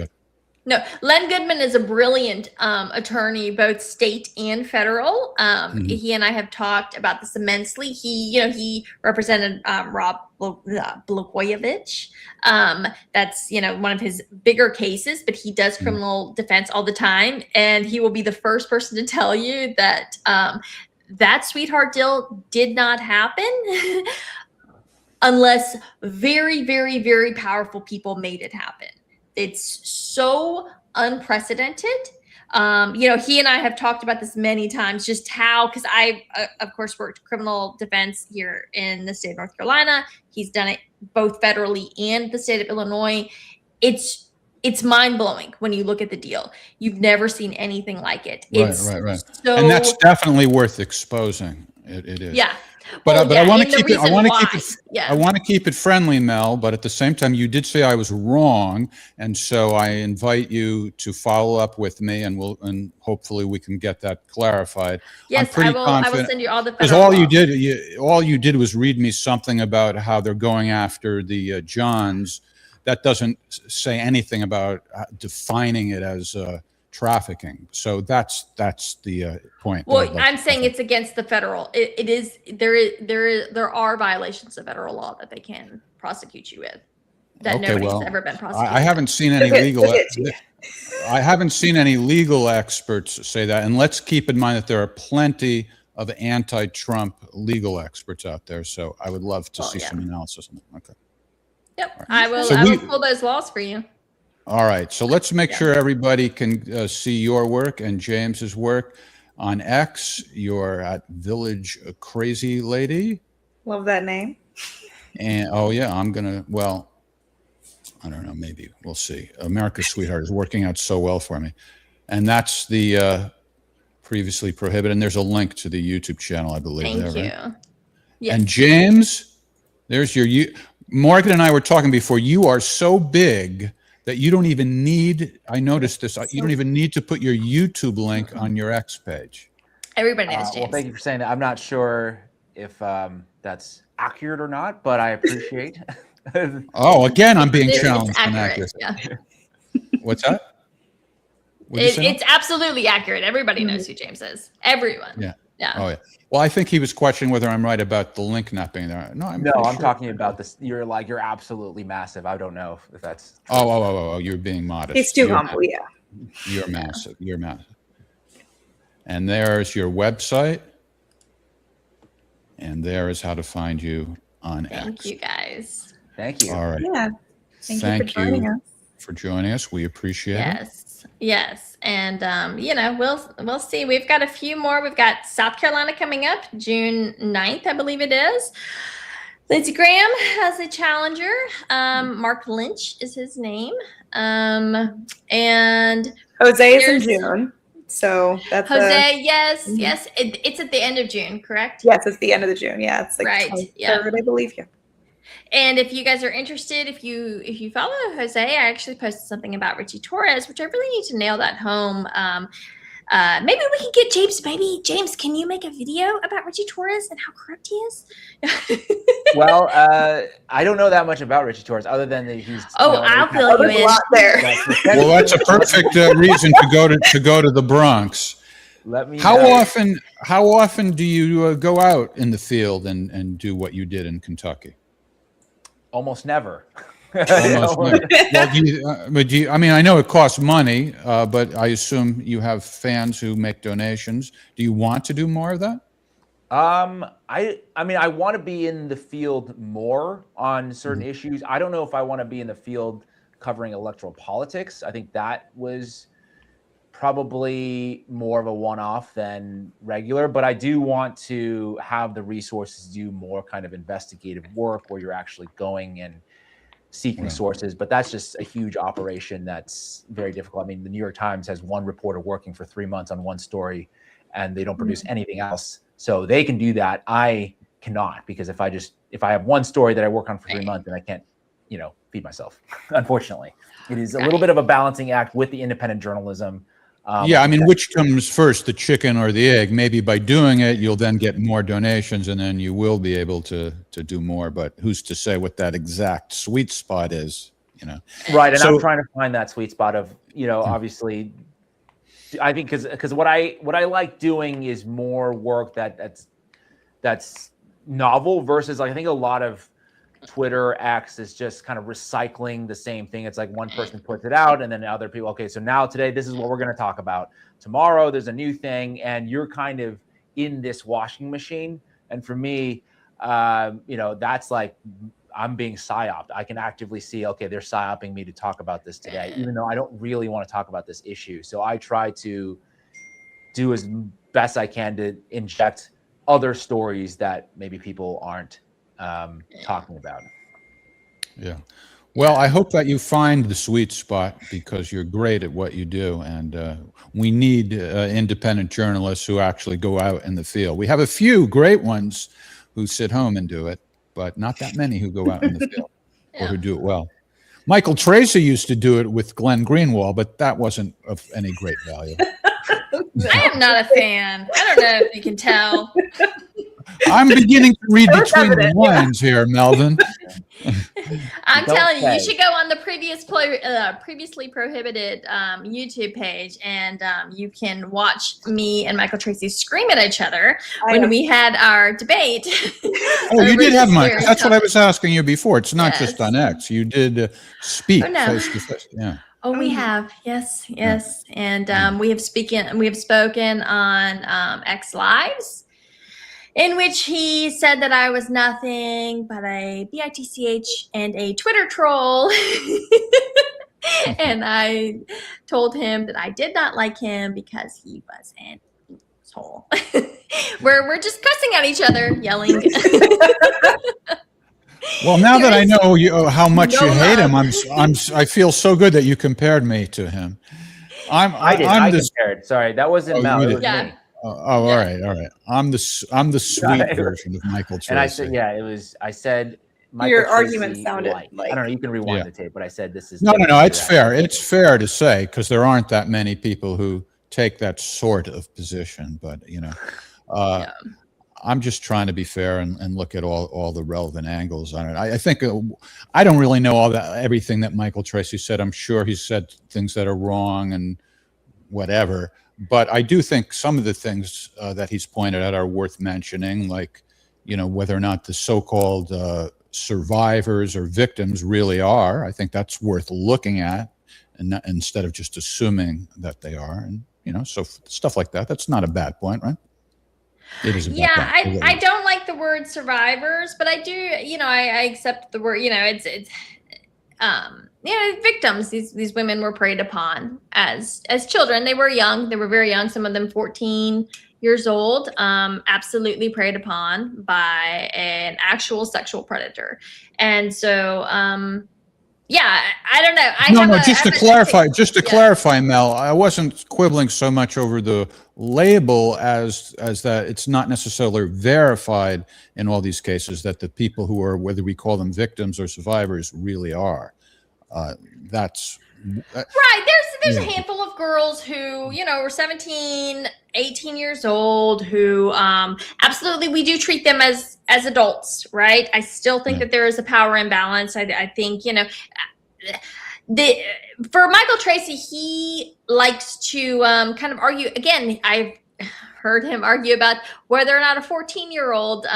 No, Len Goodman is a brilliant attorney, both state and federal. He and I have talked about this immensely. He represented Rob Blagojevich. That's, you know, one of his bigger cases, but he does criminal defense all the time. And he will be the first person to tell you that that sweetheart deal did not happen unless very, very, very powerful people made it happen. It's so unprecedented. You know, he and I have talked about this many times, just how, because I, of course, worked criminal defense here in the state of North Carolina. He's done it both federally and the state of Illinois. It's it's mind-blowing when you look at the deal. You've never seen anything like it. Right. So, And that's definitely worth exposing. It is. yeah. But Well, I want to and the keep it. I reason want to why, keep it. yeah. I want to keep it friendly, Mel. But at the same time, you did say I was wrong, and so I invite you to follow up with me, and hopefully we can get that clarified. Yes, I'm pretty I will confident, send you all the because federal all law. you did was read me something about how they're going after the Johns. That doesn't say anything about defining it as trafficking. So that's the point. Well, I'm saying it's against the federal. It is there are violations of federal law that they can prosecute you with that nobody's ever been prosecuted. I haven't seen any I haven't seen any legal experts say that. And let's keep in mind that there are plenty of anti-Trump legal experts out there. So I would love to see some analysis on that. Okay. Yep, Right. I will. So I will pull those laws for you. All right. So let's make sure everybody can see your work and James's work on X. You're at Village Crazy Lady. Love that name. And I'm gonna. Well, I don't know. Maybe we'll see. America's Sweetheart is working out so well for me, and that's the previously prohibited. And there's a link to the YouTube channel, I believe. Thank you. Right? Yes. And James, there's your. Morgan and I were talking before. You are so big that you don't even need. I noticed this. You don't even need to put your YouTube link on your X page. Everybody knows James. Well, thank you for saying that. I'm not sure if that's accurate or not, but I appreciate. Oh, again, I'm being challenged. It's accurate. Yeah. What's that? It's absolutely accurate. Everybody knows who James is. Everyone. Yeah. Yeah. Oh, yeah. Well, I think he was questioning whether I'm right about the link not being there. No, I'm talking about this. You're absolutely massive. I don't know if that's. Oh, you're being modest. He's too humble. Yeah. You're massive. You're massive. And there's your website. And there is how to find you on X. Thank you, guys. Thank you. All right. Yeah. Thank you for joining us. We appreciate it. Yes. And we'll see. We've got a few more. We've got South Carolina coming up June 9th, I believe it is. Lindsey Graham has a challenger. Mark Lynch is his name. And Jose is in June. So that's Jose, yes. It's at the end of June, correct? Yes, it's the end of the June. Yeah, it's like right. Yeah, I believe you. And if you guys are interested, if you follow Jose, I actually posted something about Richie Torres, which I really need to nail that home. Maybe we can get James. Maybe James, can you make a video about Richie Torres and how corrupt he is? Well, I don't know that much about Richie Torres, other than that he's. I'll fill you in. There. Well, that's a perfect reason to go to the Bronx. Let me. How often do you go out in the field and do what you did in Kentucky? Almost never. Almost never. Well, I mean, I know it costs money, but I assume you have fans who make donations. Do you want to do more of that? I mean, I want to be in the field more on certain issues. I don't know if I want to be in the field covering electoral politics. I think that was probably more of a one-off than regular, but I do want to have the resources to do more kind of investigative work where you're actually going and seeking sources. But that's just a huge operation that's very difficult. I mean, the New York Times has one reporter working for 3 months on one story and they don't produce anything else. So they can do that. I cannot, because if I have one story that I work on for 3 months, then I can't, feed myself. Unfortunately, it is a little bit of a balancing act with the independent journalism. I mean, which comes first, the chicken or the egg? Maybe by doing it, you'll then get more donations and then you will be able to do more. But who's to say what that exact sweet spot is, Right. And I'm trying to find that sweet spot of, obviously, I think because what I like doing is more work that's novel versus I think a lot of Twitter X is just kind of recycling the same thing. It's like one person puts it out and then other people, okay, so now today, this is what we're going to talk about. Tomorrow, there's a new thing and you're kind of in this washing machine. And for me, that's like, I'm being psyoped. I can actively see, okay, they're psyoping me to talk about this today, even though I don't really want to talk about this issue. So I try to do as best I can to inject other stories that maybe people aren't talking about. Yeah. Well, I hope that you find the sweet spot because you're great at what you do. And we need independent journalists who actually go out in the field. We have a few great ones who sit home and do it, but not that many who go out in the field or who do it well. Michael Tracy used to do it with Glenn Greenwald, but that wasn't of any great value. I am not a fan. I don't know if you can tell. I'm beginning to read between the lines here, Melvin. I'm telling you, you should go on the previously prohibited YouTube page, and you can watch me and Michael Tracy scream at each other when we had our debate. Oh, you did have Mike. That's what I was asking you before. It's not just on X. You did speak face to face. Yeah. Oh, we have. Yes. And we have spoken on X Lives, in which he said that I was nothing but a bitch and a Twitter troll. And I told him that I did not like him because he was an asshole. We're just cussing at each other, yelling. Well, now that I know how much you hate him, I feel so good that you compared me to him. I compared. Sorry, that wasn't Mel. It was me. All right. I'm the sweet version of Michael Tracy. And I said, it was. I said, Michael your Tracy argument sounded like I don't know. You can rewind the tape, but I said this is no. It's fair. It's fair to say because there aren't that many people who take that sort of position. But I'm just trying to be fair and look at all the relevant angles on it. I think I don't really know everything that Michael Tracy said. I'm sure he said things that are wrong and whatever. But I do think some of the things that he's pointed out are worth mentioning, like, whether or not the so-called survivors or victims really are. I think that's worth looking at, and instead of just assuming that they are. And so stuff like that. That's not a bad point, right? It is. I don't like the word survivors, but I do. I accept the word. It's victims. These women were preyed upon as children. They were young. They were very young. Some of them 14 years old. Absolutely preyed upon by an actual sexual predator. And so, I don't know. Just to clarify, Mel, I wasn't quibbling so much over the label as that it's not necessarily verified in all these cases that the people who are, whether we call them victims or survivors, really are. That's right. There's a handful of girls who, were 17, 18 years old who absolutely we do treat them as adults, right? I still think that there is a power imbalance. I think, for Michael Tracy, he likes to kind of argue. Again, I've heard him argue about whether or not a 14-year-old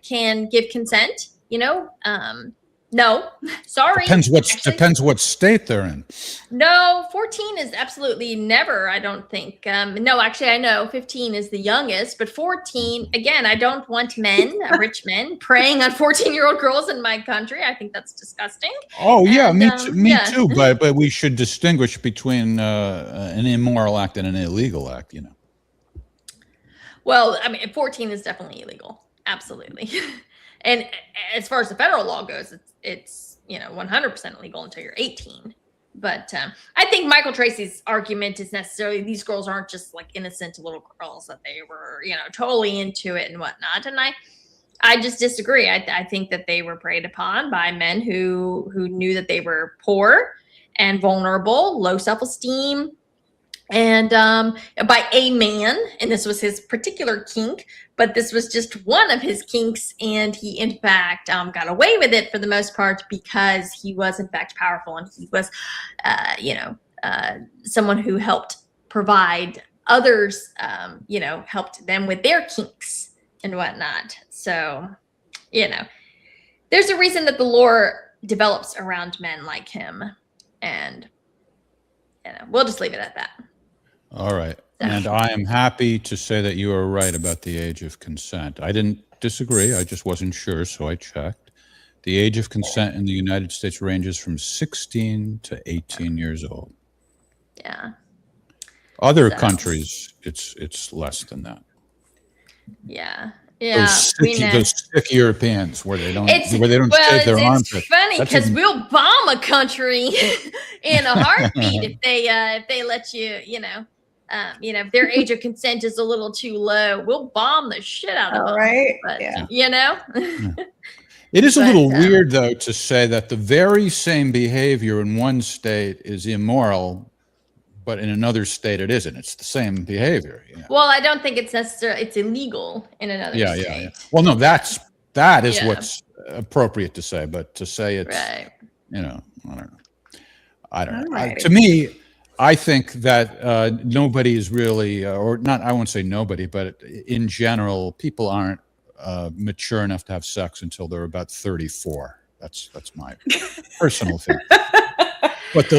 can give consent. No, sorry. Depends what state they're in. No, 14 is absolutely never, I don't think. No, actually, I know 15 is the youngest, but 14, again, I don't want rich men, preying on 14-year-old girls in my country. I think that's disgusting. Oh, yeah, me too. But we should distinguish between an immoral act and an illegal act, Well, 14 is definitely illegal. Absolutely. And as far as the federal law goes, it's 100% illegal until you're 18. But I think Michael Tracy's argument is necessarily these girls aren't just like innocent little girls, that they were, totally into it and whatnot. And I just disagree. I think that they were preyed upon by men who knew that they were poor and vulnerable, low self-esteem, and by a man, and this was his particular kink, but this was just one of his kinks, and he in fact got away with it for the most part because he was in fact powerful, and he was someone who helped provide others, helped them with their kinks and whatnot. So there's a reason that the lore develops around men like him, and we'll just leave it at that. All right. And I am happy to say that you are right about the age of consent. I didn't disagree. I just wasn't sure, so I checked. The age of consent in the United States ranges from 16 to 18 years old. Yeah. Other countries, it's less than that. Yeah. Yeah, those we know. sick Europeans where they don't shave their It's armpits. funny That's because a- we'll bomb a country in a heartbeat if they let you, if their age of consent is a little too low, we'll bomb the shit out of them. Right? But Yeah. It is a But, little weird, though, to say that the very same behavior in one state is immoral, but in another state it isn't. It's the same behavior. Well, I don't think it's necessarily it's illegal in another state. Yeah. Well, no, that is Yeah. what's appropriate to say, but to say it's, Right. I don't know. Alright. To me, I think that nobody is really, or not, I won't say nobody, but in general, people aren't mature enough to have sex until they're about 34. That's my personal thing. But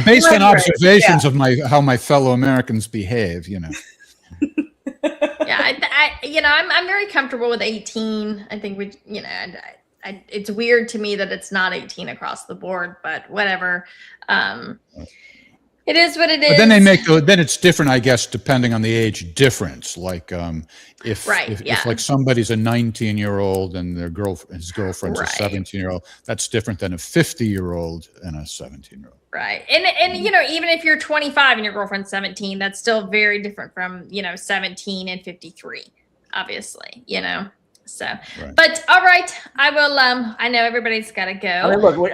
based on observations of how my fellow Americans behave, I'm very comfortable with 18. I think it's weird to me that it's not 18 across the board, but whatever. It is what it is. But then then it's different, I guess, depending on the age difference. Like if like somebody's a 19-year-old and his girlfriend's a 17-year-old, that's different than a 50-year-old and a 17-year-old. Right. And even if you're 25 and your girlfriend's 17, that's still very different from, 17 and 53, obviously, So, but all right, I will. I know everybody's got to go. I mean, look,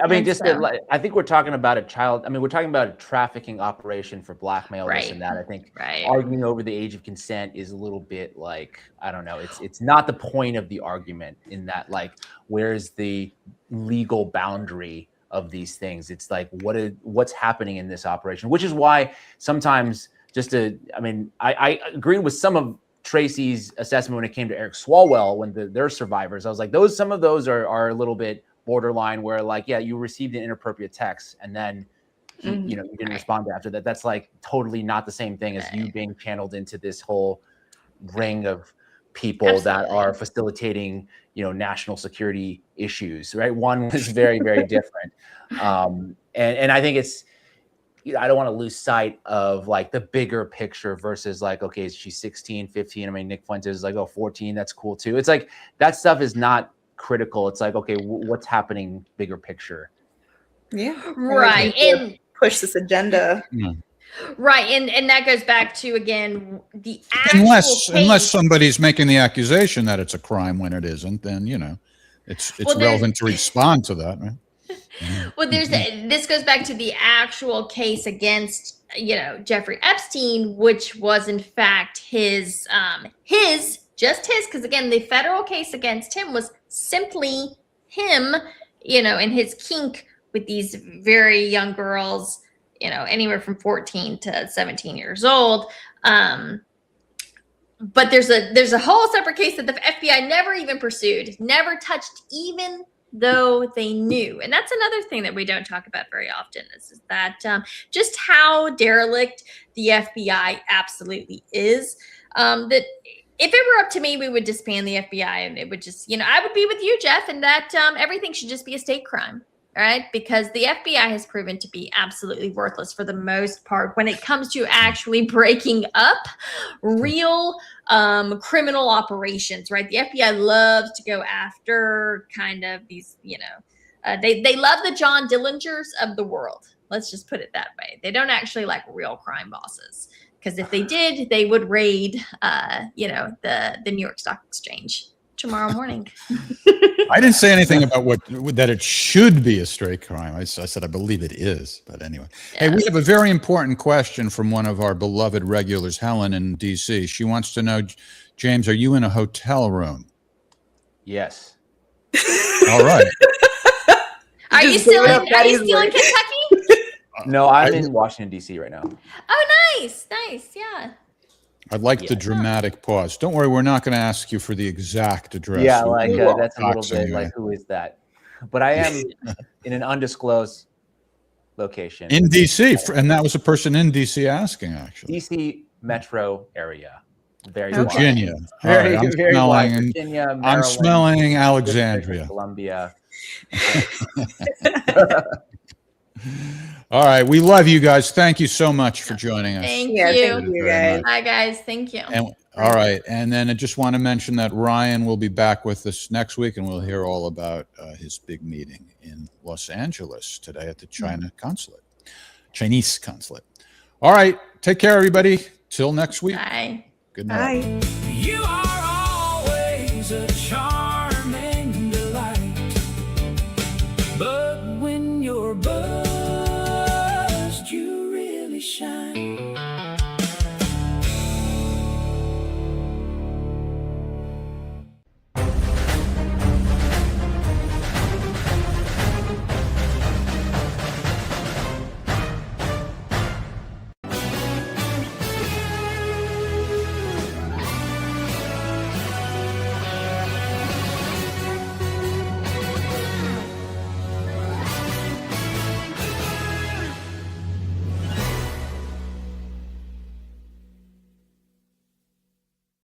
I think we're talking about we're talking about a trafficking operation for blackmail, this and that. I think arguing over the age of consent is a little bit like, I don't know. It's not the point of the argument in that, like, where's the legal boundary of these things? It's like, what's happening in this operation, which is why sometimes I agree with some of Tracy's assessment when it came to Eric Swalwell when they're survivors. I was like, some of those are a little bit borderline where, like, yeah, you received an inappropriate text and then you didn't respond after that. That's like totally not the same thing as you being channeled into this whole ring of people that are facilitating, national security issues, right? One was very, very different. And I think it's, I don't want to lose sight of like the bigger picture versus like, okay, she's 16, 15. I mean, Nick Fuentes is like, 14, that's cool too. It's like, that stuff is not critical. It's like, okay, what's happening bigger picture? Yeah. Right. And push this agenda. Right. And that goes back to, again, the actual unless somebody's making the accusation that it's a crime when it isn't, then, it's relevant to respond to that, right? Well, this goes back to the actual case against, Jeffrey Epstein, which was in fact his, because again, the federal case against him was simply him, and his kink with these very young girls, anywhere from 14 to 17 years old. But there's a whole separate case that the FBI never even pursued, never touched, even though they knew. And that's another thing that we don't talk about very often is that just how derelict the FBI absolutely is. That if it were up to me, we would disband the FBI and it would just, I would be with you, Jeff, and that everything should just be a state crime. All right, because the FBI has proven to be absolutely worthless for the most part when it comes to actually breaking up real criminal operations, right? The FBI loves to go after kind of these, they love the John Dillingers of the world. Let's just put it that way. They don't actually like real crime bosses, because if they did, they would raid, the New York Stock Exchange tomorrow morning. I didn't say anything about that it should be a straight crime. I said I believe it is, but anyway. Yeah. Hey, we have a very important question from one of our beloved regulars, Helen in D.C. She wants to know, James, are you in a hotel room? Yes. All right. Are you still in Kentucky? No, I'm in Washington, D.C. right now. Oh, nice. Yeah. I'd like the dramatic pause. Don't worry, we're not going to ask you for the exact address. Yeah, that's a little bit like, who is that? But I am in an undisclosed location. In D.C., and that was a person in D.C. asking, actually. D.C. metro area. Very Virginia. Very, right, very wide. Virginia, Maryland, I'm smelling Alexandria. Columbia. All right. We love you guys. Thank you so much for joining us. Thank you. Thank you, guys. Bye, guys. Thank you. And All right. And then I just want to mention that Ryan will be back with us next week, and we'll hear all about his big meeting in Los Angeles today at the Chinese consulate. All right. Take care, everybody. Till next week. Bye. Good night. Bye. You are